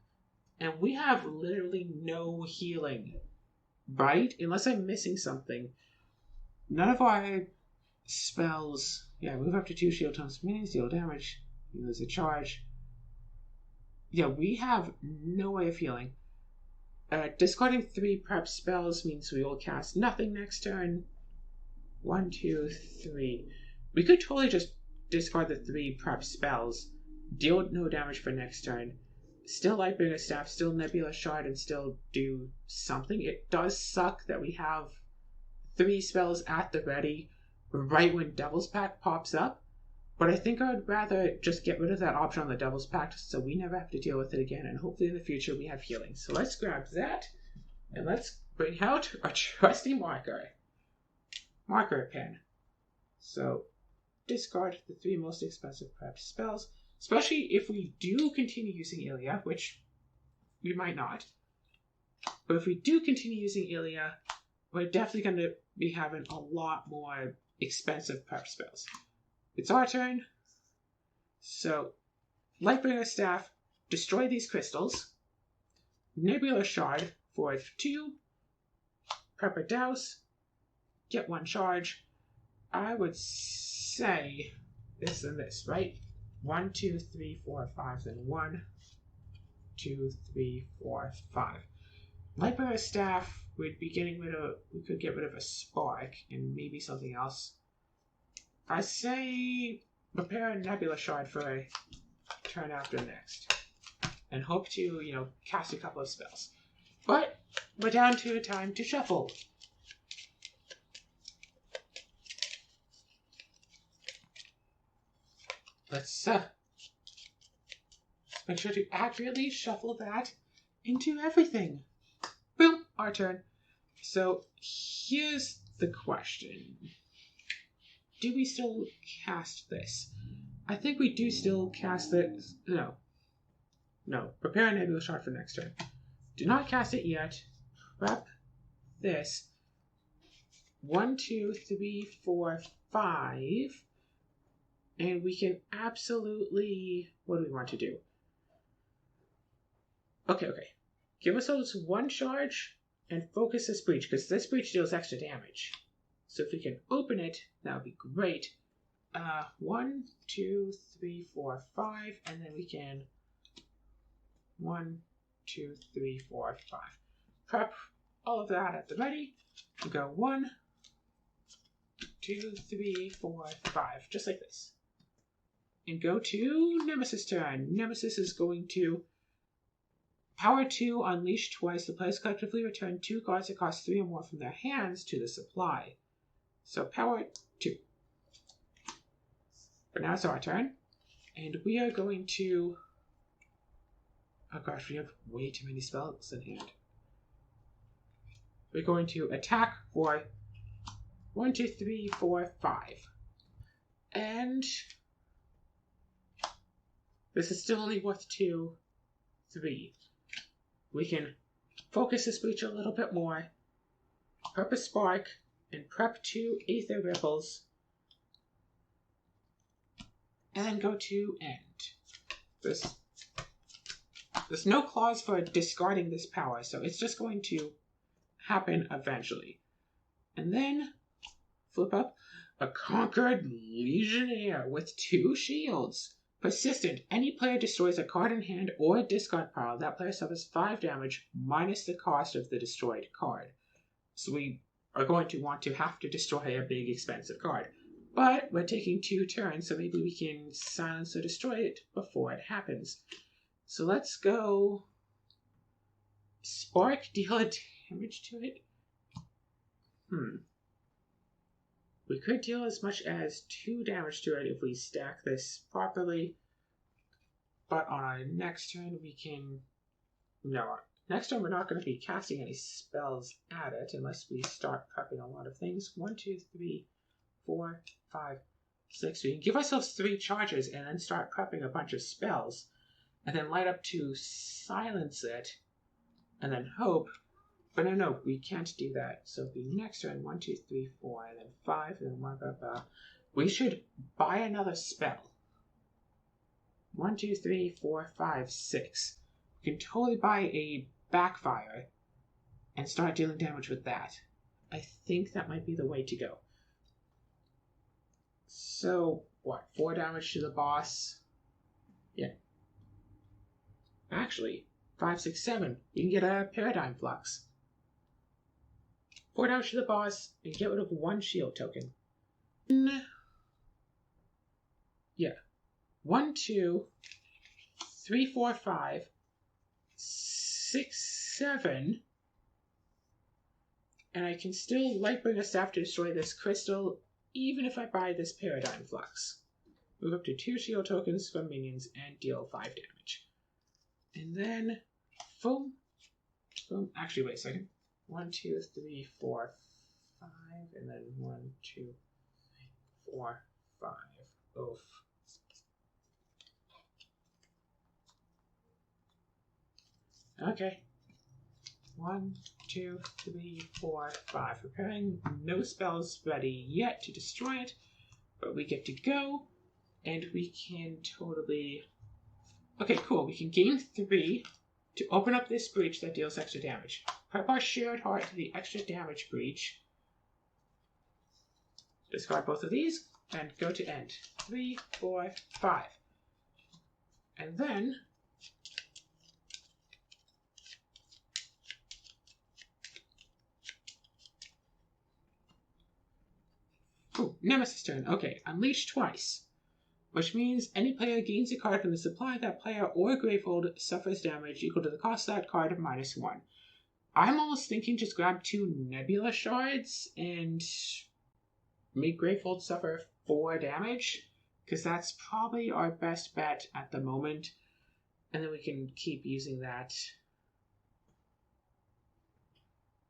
and we have literally no healing, right? Unless I'm missing something. None of our spells, move up to 2 shield times minions, deal damage, you lose a charge. We have no way of healing. Discarding 3 prep spells means we will cast nothing next turn. 1, 2, 3. We could totally just discard the 3 prep spells, deal no damage for next turn, still Lightbringer Staff, still Nebula Shard, and still do something. It does suck that we have 3 spells at the ready right when Devil's Pact pops up, but I think I would rather just get rid of that option on the Devil's Pact so we never have to deal with it again, and hopefully in the future we have healing. So let's grab that, and let's bring out our trusty marker pen. So discard the 3 most expensive prep spells, especially if we do continue using Ilia, which we might not. But if we do continue using Ilia, we're definitely going to be having a lot more expensive prep spells. It's our turn. So, Lightbringer Staff, destroy these crystals. Nebula Shard for 2. Prepper Douse, get 1 charge. I would say this and this, right? 1, 2, 3, 4, 5, then 1, 2, 3, 4, 5. Lightbringer Staff, we could get rid of a Spark and maybe something else. I say prepare a Nebula Shard for a turn after next, and hope to, cast a couple of spells. But we're down to time to shuffle. Let's make sure to accurately shuffle that into everything. Boom, our turn. So here's the question. Do we still cast this? I think we do still cast this. No. Prepare a Nebula Shard for next turn. Do not cast it yet. Prep this. 1, 2, 3, 4, 5. And we can absolutely... What do we want to do? Okay. Give ourselves 1 charge and focus this breach, because this breach deals extra damage. So if we can open it, that would be great. 1, 2, 3, 4, 5, and then we can 1, 2, 3, 4, 5. Prep all of that at the ready. We go 1, 2, 3, 4, 5, just like this. And go to Nemesis turn. Nemesis is going to power 2, unleash twice. The players collectively return 2 cards that cost 3 or more from their hands to the supply. So power 2. But now it's our turn. And we are going to... Oh gosh, we have way too many spells in hand. We're going to attack for 1, 2, 3, 4, 5. And this is still only worth 2, 3. We can focus this breach a little bit more. Prep a spark and prep 2 Aether Ripples. And then go to end. There's no clause for discarding this power, so it's just going to happen eventually. And then flip up a Conquered Legionnaire with 2 shields. Persistent. Any player destroys a card in hand or a discard pile. That player suffers 5 damage minus the cost of the destroyed card. So we are going to want to have to destroy a big expensive card. But we're taking 2 turns, so maybe we can silence or destroy it before it happens. So let's go Spark, deal a damage to it. We could deal as much as 2 damage to it if we stack this properly. But on our next turn, we can... No, next turn we're not going to be casting any spells at it unless we start prepping a lot of things. 1, 2, 3, 4, 5, 6. We can give ourselves 3 charges and then start prepping a bunch of spells. And then light up to silence it. And then hope. But no, we can't do that. So the next turn, 1, 2, 3, 4, and then 5, and then 1, we should buy another spell. 1, 2, 3, 4, 5, 6. We can totally buy a Backfire and start dealing damage with that. I think that might be the way to go. So, what? 4 damage to the boss? Yeah. Actually, 5, 6, 7. You can get a Paradigm Flux. 4 damage to the boss and get rid of 1 shield token. Yeah. 1, 2, 3, 4, 5, 6, 7. And I can still Lightbringer Staff to destroy this crystal, even if I buy this Paradigm Flux. Move up to 2 shield tokens from minions and deal 5 damage. And then, boom, boom. Actually, wait a second. 1, 2, 3, 4, 5, and then 1, 2, 3, 4, 5. Oof. Okay. 1, 2, 3, 4, 5. Preparing. No spells ready yet to destroy it, but we get to go, and we can totally... Okay, cool. We can gain 3 to open up this breach that deals extra damage. Prep our Shared Heart to the extra damage breach. Discard both of these and go to end. 3, 4, 5. And then ooh, Nemesis turn. Okay, unleash twice. Which means any player gains a card from the supply. That player or Gravehold suffers damage equal to the cost of that card minus 1. I'm almost thinking just grab 2 Nebula Shards and make Gravehold suffer 4 damage, because that's probably our best bet at the moment. And then we can keep using that,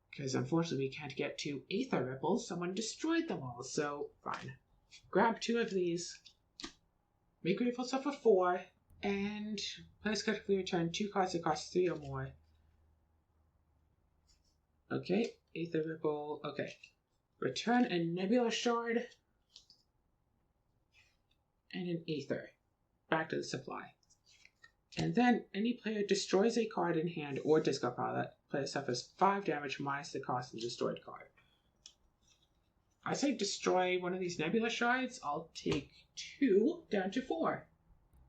because unfortunately we can't get 2 Aether Ripples. Someone destroyed them all, so fine. Grab 2 of these. Make Gravehold suffer 4, and players collectively return 2 cards that cost 3 or more. Okay, Aether Ripple, okay. Return a Nebula Shard and an Aether back to the supply. And then any player destroys a card in hand or discard pile. That player suffers 5 damage minus the cost of the destroyed card. I say destroy one of these Nebula Shards. I'll take 2 down to 4,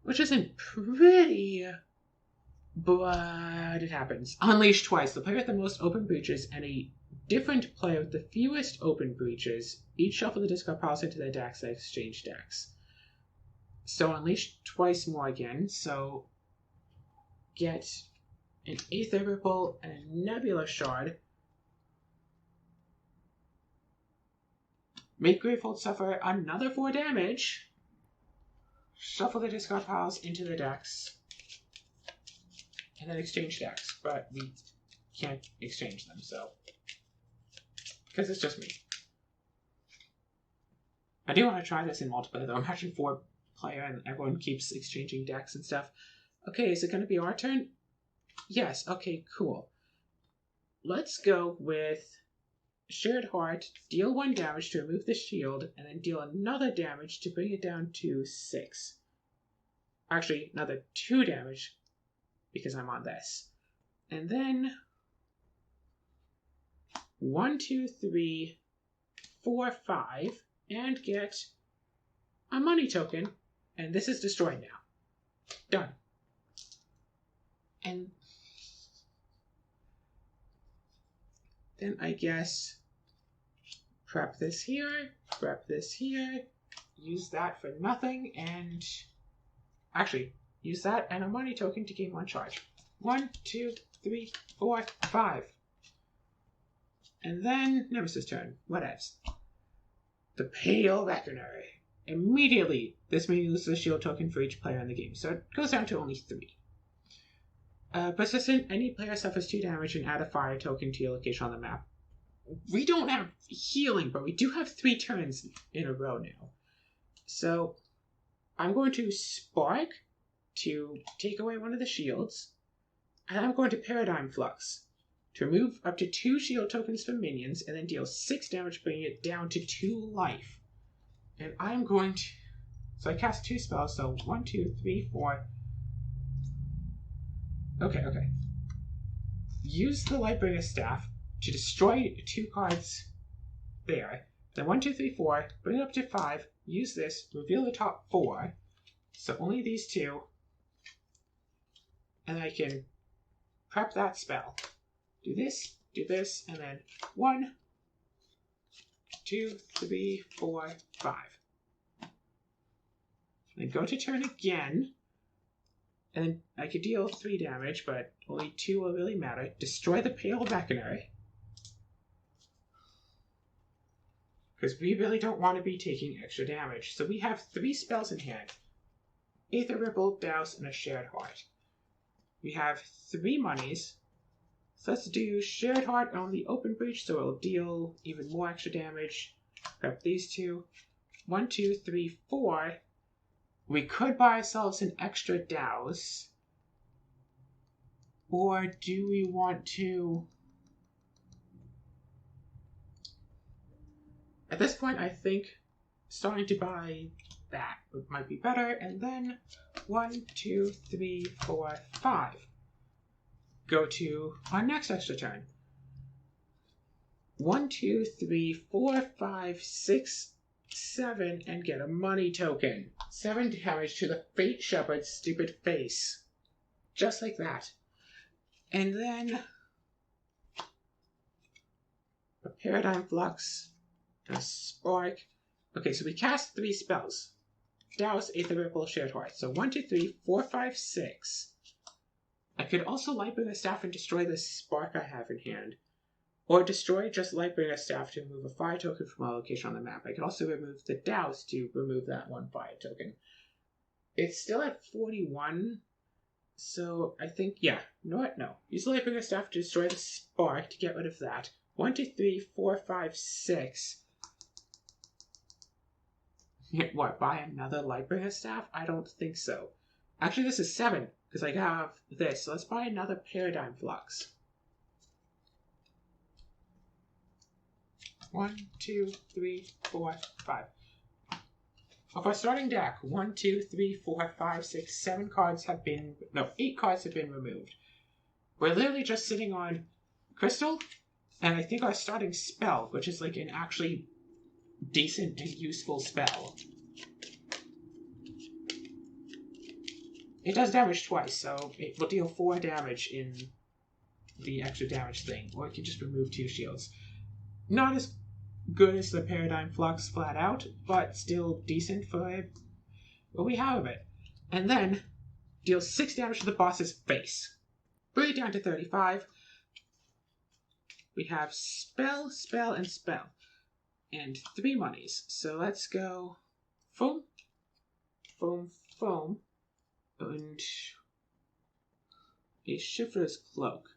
which isn't pretty But it happens. Unleash twice. The player with the most open breaches and a different player with the fewest open breaches each shuffle the discard piles into their decks and exchange decks. So unleash twice more again. So get an Aether Ripple and a Nebula Shard. Make Gravehold suffer another 4 damage. Shuffle the discard piles into the decks. And then exchange decks. But we can't exchange them, so. Because it's just me. I do want to try this in multiplayer, though. Imagine 4-player and everyone keeps exchanging decks and stuff. Okay, is it going to be our turn? Yes, okay, cool. Let's go with Shared Heart, deal 1 damage to remove the shield, and then deal another damage to bring it down to 6. Actually, another 2 damage, because I'm on this. And then 1, 2, 3, 4, 5, and get a money token. And this is destroyed now. Done. And then I guess prep this here, use that for nothing, and actually use that and a money token to gain 1 charge. 1, 2, 3, 4, 5. And then Nemesis' turn. Whatevs. The Pale Reckoner. Immediately, this may lose the shield token for each player in the game, so it goes down to only 3. Persistent, any player suffers 2 damage and add a fire token to your location on the map. We don't have healing, but we do have 3 turns in a row now. So, I'm going to Spark to take away one of the shields, and I'm going to Paradigm Flux to remove up to 2 shield tokens from minions, and then deal 6 damage, bringing it down to 2 life. And I'm going to... So I cast 2 spells, so 1, 2, 3, 4... Okay. Use the Lightbringer Staff to destroy 2 cards there. Then 1, 2, 3, 4, bring it up to 5, use this, reveal the top 4. So only these 2. And I can prep that spell. Do this, and then 1, 2, 3, 4, 5. Then go to turn again. And I could deal 3 damage, but only 2 will really matter. Destroy the Pale Reckoner. Because we really don't want to be taking extra damage. So we have 3 spells in hand. Aether Ripple, Douse, and a Shared Heart. We have 3 monies. So let's do Shared Heart on the Open Breach, so it'll deal even more extra damage. Grab these 2. 1, 2, 3, 4. We could buy ourselves an extra Douse. Or do we want to... At this point, I think starting to buy that might be better. And then 1, 2, 3, 4, 5. Go to our next extra turn. 1, 2, 3, 4, 5, 6, 7, and get a money token. 7 damage to the Fate Sheperd's stupid face. Just like that. And then a Paradigm Flux, a Spark. Okay, so we cast 3 spells. Douse, Aether Ripple, Shared Heart. So 1, 2, 3, 4, 5, 6. I could also Lightbringer Staff and destroy the Spark I have in hand. Or destroy just Lightbringer Staff to remove a fire token from a location on the map. I could also remove the Douse to remove that 1 fire token. It's still at 41, so I think, yeah. You know what? No. Use the Lightbringer Staff to destroy the Spark to get rid of that. 1, 2, 3, 4, 5, 6. What, buy another Lightbringer Staff? I don't think so. Actually, this is 7, because I have this. So let's buy another Paradigm Flux. 1, 2, 3, 4, 5. Of our starting deck, 1, 2, 3, 4, 5, 6, 7 cards have been... No, 8 cards have been removed. We're literally just sitting on Crystal, and I think our starting spell, which is like an actually decent and useful spell. It does damage twice, so it will deal 4 damage in the extra damage thing, or it can just remove 2 shields. Not as good as the Paradigm Flux flat out, but still decent for what we have of it. And then deals 6 damage to the boss's face. Bring it down to 35. We have spell, spell, and spell. And 3 monies. So let's go foam, foam, foam, and a Shifter's Cloak.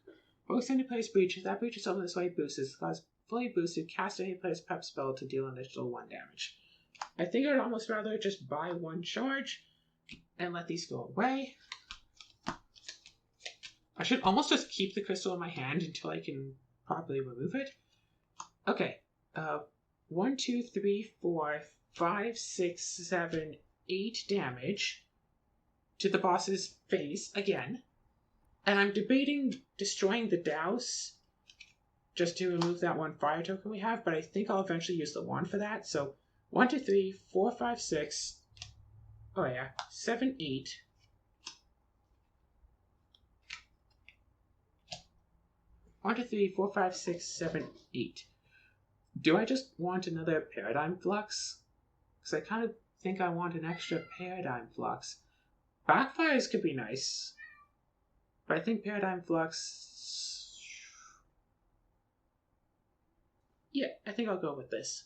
Focus any player's breach. If that breach is open this way, boosts. Class fully boosted. Cast any player's prep spell to deal an additional 1 damage. I think I'd almost rather just buy 1 charge and let these go away. I should almost just keep the crystal in my hand until I can properly remove it. Okay. 1, 2, 3, 4, 5, 6, 7, 8 damage to the boss's face again. And I'm debating destroying the douse just to remove that 1 fire token we have, but I think I'll eventually use the wand for that. So 1, 2, 3, 4, 5, 6. Oh yeah, 7, 8. One, 2, 3, 4, 5, 6, 7, 8. Do I just want another Paradigm Flux? Because I kind of think I want an extra Paradigm Flux. Backfires could be nice. But I think Paradigm Flux... Yeah, I think I'll go with this.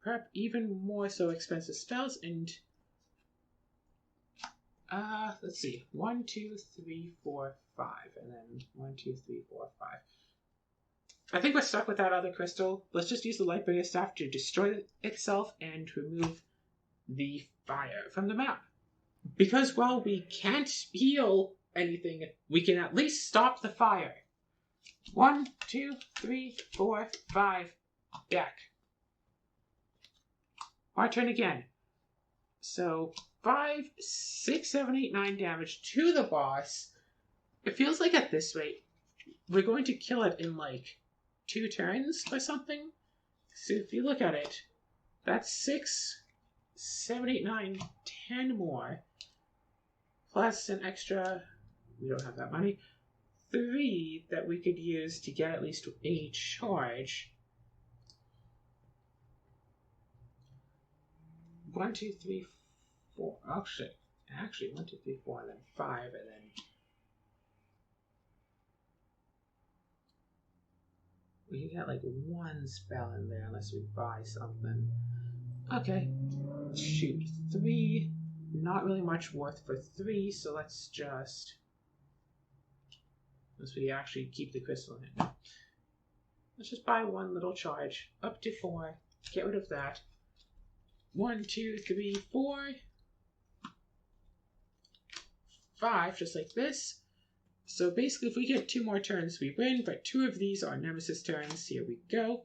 Prep even more so expensive spells and... let's see. 1, 2, 3, 4, 5. And then 1, 2, 3, 4, 5. I think we're stuck with that other crystal. Let's just use the Lightbringer Staff to destroy itself and remove the fire from the map. Because while we can't heal anything, we can at least stop the fire. 1, 2, 3, 4, 5. Back. Our turn again. So 5, 6, 7, 8, 9 damage to the boss. It feels like at this rate, we're going to kill it in like 2 turns or something. So if you look at it, that's 6, 7, 8, 9, 10 more. Plus an extra, we don't have that money, 3 that we could use to get at least a charge. 1, 2, 3, 4. Oh shit. Actually, 1, 2, 3, 4, and then 5, and then we can get like 1 spell in there unless we buy something. Okay. Shoot. 3. Not really much worth for 3, so let's just... Unless we actually keep the crystal in. Let's just buy 1 little charge. Up to 4. Get rid of that. 1, 2, 3, 4. 5, just like this. So basically, if we get 2 more turns, we win, but 2 of these are Nemesis turns. Here we go.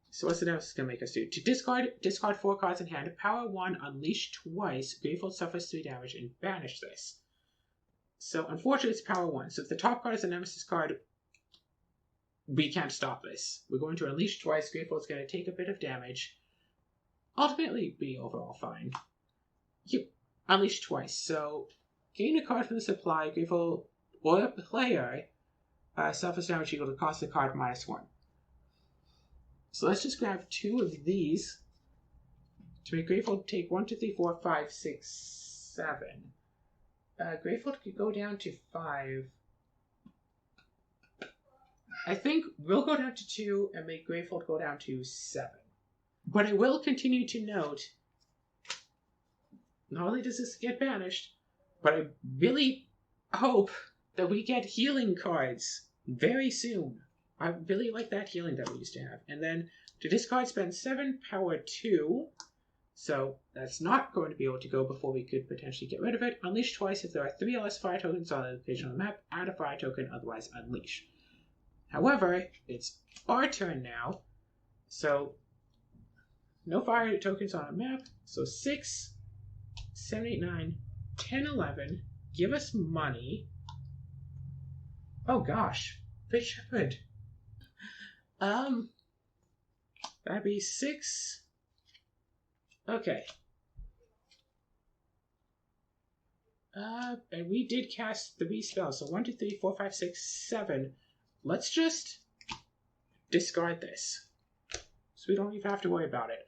So what's the Nemesis going to make us do? To discard 4 cards in hand, power 1, unleash twice, Graveful suffers 3 damage, and banish this. So unfortunately, it's power 1. So if the top card is a Nemesis card, we can't stop this. We're going to unleash twice, Graveful is going to take a bit of damage. Ultimately, be overall fine. Yep, unleash twice. So gain a card from the supply, Graveful or a player suffers damage equal to cost the card -1. So let's just grab 2 of these to make Graveful take 1, 2, 3, 4, 5, 6, 7. Graveful could go down to 5. I think we'll go down to 2 and make Graveful go down to 7. But I will continue to note, not only does this get banished, but I really hope that we get healing cards very soon. I really like that healing that we used to have. And then to discard, spend 7, power 2. So that's not going to be able to go before we could potentially get rid of it. Unleash twice if there are 3 or less fire tokens on the location on the map. Add a fire token, otherwise unleash. However, it's our turn now. So no fire tokens on a map. So 6, 7, 8, 9, 10, 11. Give us money. Oh gosh. Big Sheperd. That'd be 6. Okay. And we did cast 3 spells, so 1, 2, 3, 4, 5, 6, 7. Let's just discard this, so we don't even have to worry about it.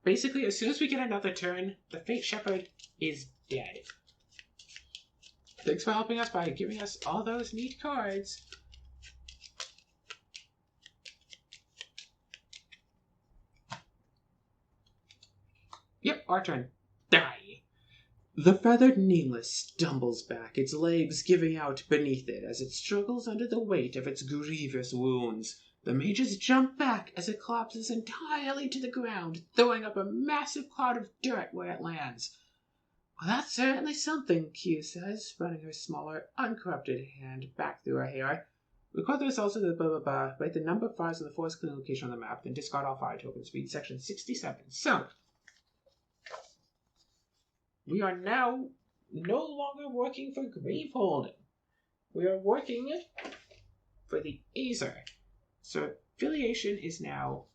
Basically, as soon as we get another turn, the Fate Sheperd is dead. Thanks for helping us by giving us all those neat cards. Yep, our turn. Die. The feathered Nameless stumbles back, its legs giving out beneath it as it struggles under the weight of its grievous wounds. The mages jump back as it collapses entirely to the ground, throwing up a massive cloud of dirt where it lands. Well, that's certainly something, Q says, running her smaller, uncorrupted hand back through her hair. Record the results of the blah blah blah, write the number of files in the forest clean location on the map, then discard all fire tokens. Read section 67. So, we are now no longer working for Gravehold. We are working for the Azer. So affiliation is now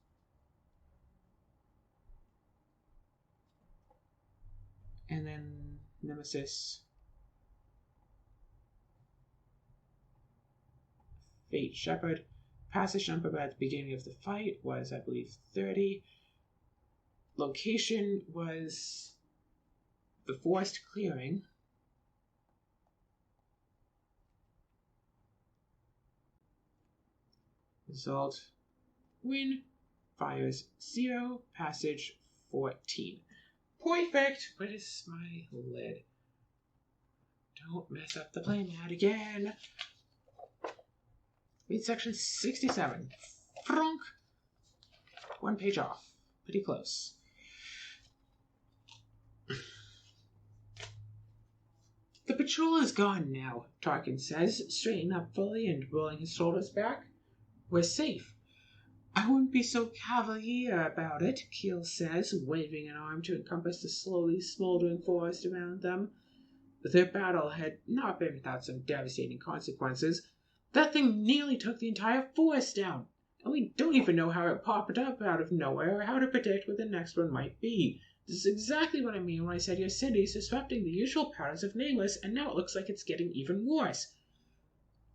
and then Nemesis, Fate Sheperd. Passage number at the beginning of the fight was, I believe, 30. Location was the forest clearing. Result: win, fires 0, passage 14. Perfect! Where's my lid? Don't mess up the playmat again. Read section 67. Frunk! 1 page off. Pretty close. The patrol is gone now, Tarkin says, straightening up fully and rolling his shoulders back. We're safe. I wouldn't be so cavalier about it, Keel says, waving an arm to encompass the slowly smoldering forest around them. Their battle had not been without some devastating consequences. That thing nearly took the entire forest down, and we don't even know how it popped up out of nowhere or how to predict what the next one might be. This is exactly what I mean when I said your city is disrupting the usual patterns of Nameless, and now it looks like it's getting even worse.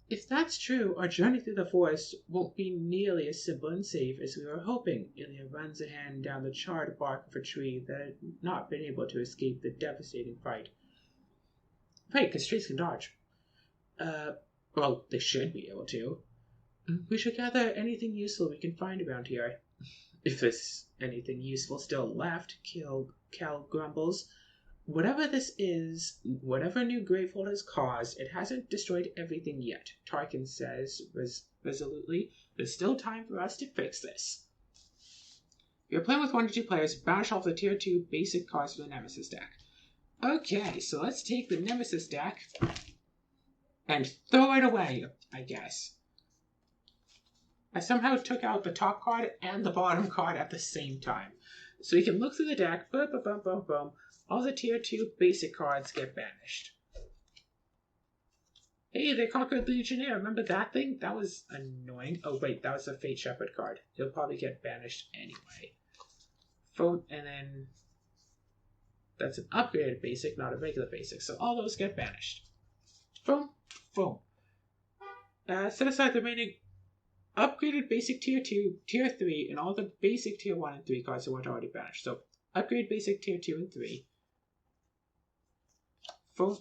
If that's true, our journey through the forest won't be nearly as simple and safe as we were hoping. Ilya runs a hand down the charred bark of a tree that had not been able to escape the devastating fight. Right, because trees can dodge. Well, they should be able to. We should gather anything useful we can find around here. If there's anything useful still left, Cal grumbles. Whatever this is, whatever new Gravehold has caused, it hasn't destroyed everything yet, Tarkin says resolutely. There's still time for us to fix this. You're playing with 1 to 2 players. Banish all the tier 2 basic cards from the Nemesis deck. Okay, so let's take the Nemesis deck and throw it away, I guess. I somehow took out the top card and the bottom card at the same time. So you can look through the deck, boom, boom, boom, boom, boom. All the tier 2 basic cards get banished. Hey, they conquered the Legionnaire. Remember that thing? That was annoying. Oh, wait, that was a Fate Sheperd card. He'll probably get banished anyway. And then that's an upgraded basic, not a regular basic. So all those get banished. Boom, boom. Set aside the remaining upgraded basic tier 2, tier 3, and all the basic tier 1 and 3 cards that weren't already banished. So upgrade basic tier 2 and 3. Boom.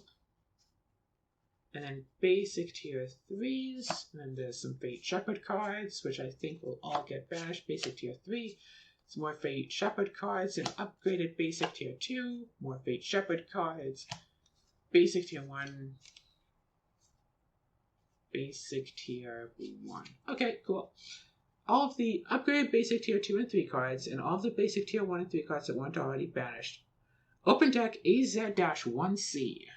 And then basic tier 3s. And then there's some Fate Sheperd cards, which I think will all get banished. Basic tier 3. Some more Fate Sheperd cards. And upgraded basic tier 2. More Fate Sheperd cards. Basic tier 1. Basic tier 1. Okay, cool. All of the upgraded basic tier 2 and 3 cards, and all of the basic tier 1 and 3 cards that weren't already banished. Open deck AZ-1C.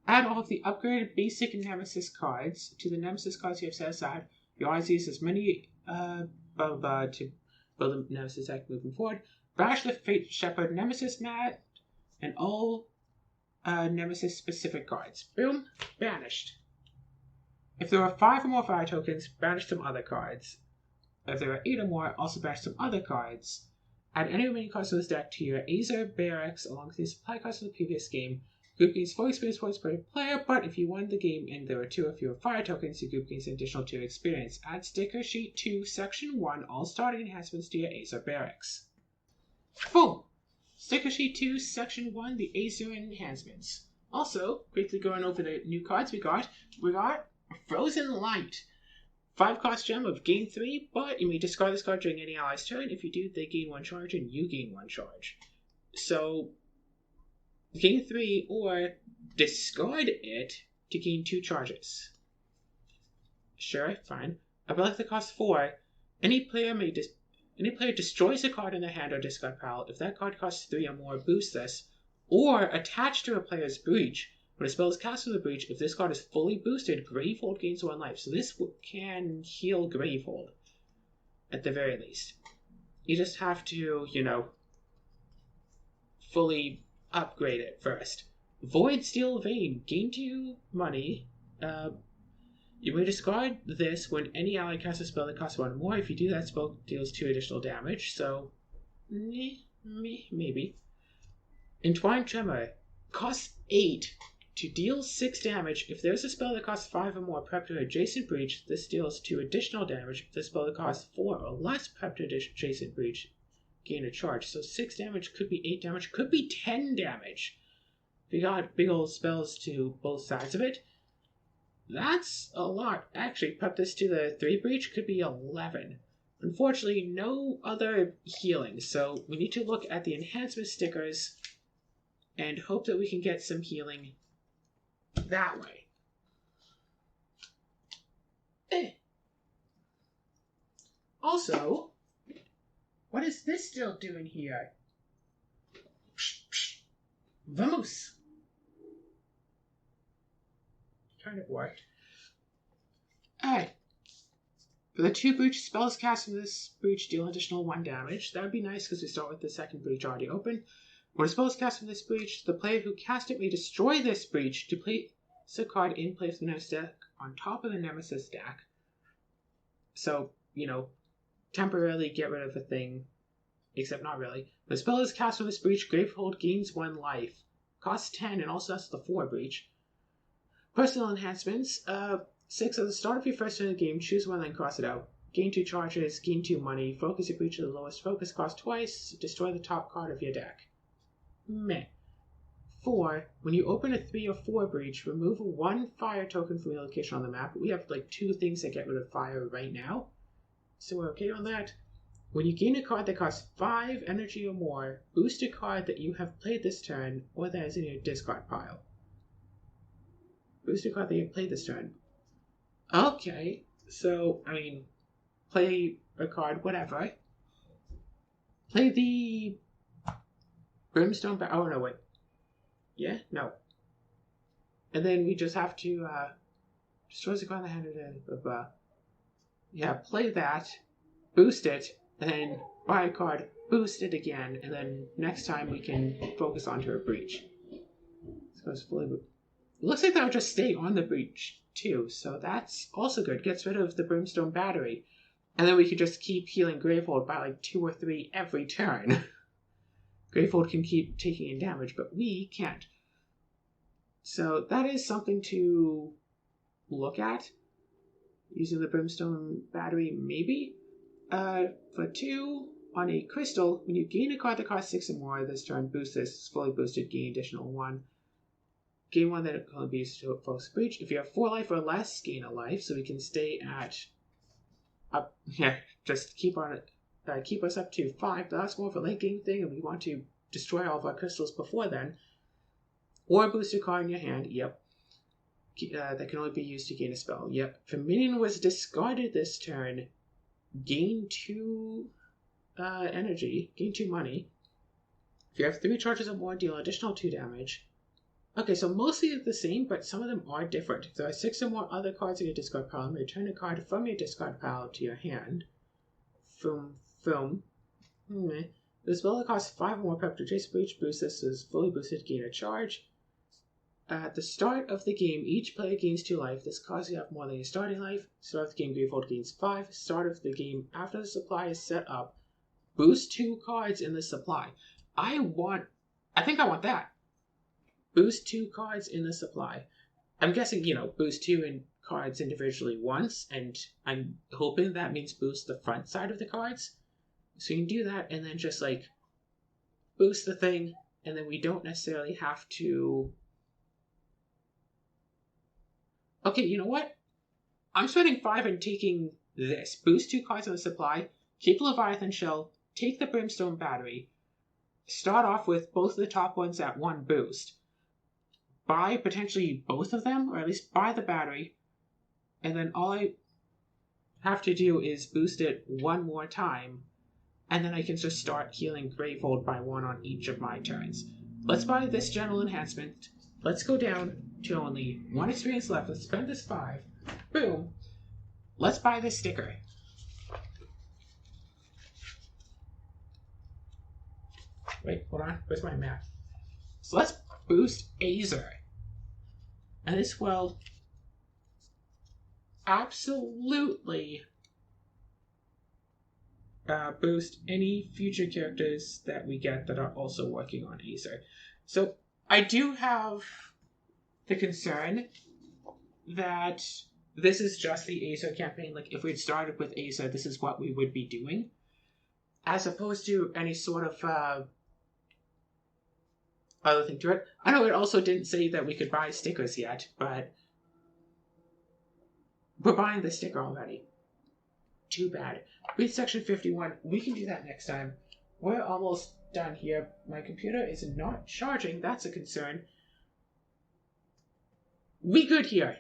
Add all of the upgraded basic Nemesis cards to the Nemesis cards you have set aside. You always use as many to build a Nemesis deck moving forward. Banish the Fate Sheperd Nemesis mat and all Nemesis specific cards. Boom, banished. If there are 5 or more fire tokens, banish some other cards. If there are 8 or more, also banish some other cards. Add any remaining cards from this deck to your Aether Barracks along with the supply cards from the previous game. Group gains 4 experience points per player, but if you won the game and there were 2 or fewer fire tokens, your group gains an additional 2 experience. Add Sticker Sheet 2, Section 1, all starting enhancements to your Aether Barracks. Boom! Sticker Sheet 2, Section 1, the Aether enhancements. Also, quickly going over the new cards we got Frozen Light. 5 cost gem of gain 3, but you may discard this card during any ally's turn. If you do, they gain 1 charge and you gain 1 charge. So, gain 3 or discard it to gain 2 charges. Sure, fine. Ability that costs 4. Any player destroys a card in their hand or discard pile. If that card costs 3 or more, boost this. Or attached to a player's breach. When a spell is cast from the breach, if this card is fully boosted, Gravehold gains 1 life. So this can heal Gravehold, at the very least. You just have to, fully upgrade it first. Void Steel Vein. Gain 2 money. You may discard this when any ally casts a spell that costs 1 more. If you do, that spell deals 2 additional damage. So, maybe. Entwined Tremor. Costs 8. To deal 6 damage, if there's a spell that costs 5 or more prepped to adjacent breach, this deals 2 additional damage. If the spell that costs 4 or less prepped to adjacent breach, gain a charge. So 6 damage, could be 8 damage, could be 10 damage. If you got big old spells to both sides of it, that's a lot. Actually, prep this to the 3 breach, could be 11. Unfortunately, no other healing, so we need to look at the enhancement stickers and hope that we can get some healing that way. Also, what is this still doing here? Vamos! Kind of worked. Alright. For the 2 breach spells cast from this breach, deal additional 1 damage. That would be nice because we start with the second breach already open. When a spell is cast from this breach, the player who cast it may destroy this breach to place a card in place of the nemesis deck on top of the nemesis deck. So, temporarily get rid of a thing, except not really. When a spell is cast from this breach, Gravehold gains 1 life. Costs 10 and also has the 4 breach. Personal enhancements. 6 at the start of your first turn of the game, choose 1 then cross it out. Gain 2 charges, gain 2 money, focus your breach to the lowest focus cost twice, destroy the top card of your deck. Meh. 4. When you open a 3 or 4 breach, remove 1 fire token from your location on the map. We have 2 things that get rid of fire right now, so we're okay on that. When you gain a card that costs 5 energy or more, boost a card that you have played this turn or that is in your discard pile. Boost a card that you have played this turn. Okay, so, play a card, whatever. Play the Brimstone oh no, wait. Yeah? No. And then we just have to, destroys the card in the hand play that, boost it, and then buy a card, boost it again, and then next time we can focus onto a breach. It looks like that'll just stay on the breach, too, so that's also good. Gets rid of the Brimstone Battery. And then we can just keep healing Gravehold by 2 or 3 every turn. Gravehold can keep taking in damage, but we can't. So that is something to look at. Using the Brimstone Battery, maybe. For 2, on a crystal, when you gain a card that costs 6 or more this turn, boost this. It's fully boosted, gain additional 1. Gain 1 that can only be used to focus breach. If you have 4 life or less, gain a life, so we can stay at just keep us up to 5. But that's more of a late game thing, and we want to destroy all of our crystals before then. Or boost a card in your hand. Yep. That can only be used to gain a spell. Yep. If a minion was discarded this turn, gain 2 energy, gain 2 money. If you have 3 charges or more, deal additional 2 damage. Okay, so mostly the same, but some of them are different. If there are 6 or more other cards in your discard pile, return a card from your discard pile to your hand. The spell that costs 5 or more prep to adjacent breach, boost this is fully boosted, gain a charge. At the start of the game, each player gains 2 life. This causes you to have more than your starting life. Start of the game, Gravehold gains 5. Start of the game, after the supply is set up, Boost 2 cards in the supply. I think I want that. Boost 2 cards in the supply. I'm guessing, boost 2 in cards individually once, and I'm hoping that means boost the front side of the cards. So you can do that and then just like boost the thing, and then we don't necessarily have to... Okay, you know what? I'm spending 5 and taking this. Boost 2 cards in the supply, keep Leviathan Shell, take the Brimstone Battery, start off with both of the top ones at 1 boost, buy potentially both of them, or at least buy the battery, and then all I have to do is boost it 1 more time, and then I can just start healing Gravehold by 1 on each of my turns. Let's buy this General Enhancement. Let's go down to only 1 experience left. Let's spend this 5. Boom. Let's buy this sticker. Wait, hold on. Where's my map? So let's boost Azer. And this will absolutely boost any future characters that we get that are also working on Azer. So I do have the concern that this is just the Azer campaign. Like, if we'd started with Azer, this is what we would be doing, as opposed to any sort of other thing to it. I know it also didn't say that we could buy stickers yet, but we're buying the sticker already. Too bad. Read section 51. We can do that next time. We're almost done here. My computer is not charging. That's a concern. We good here.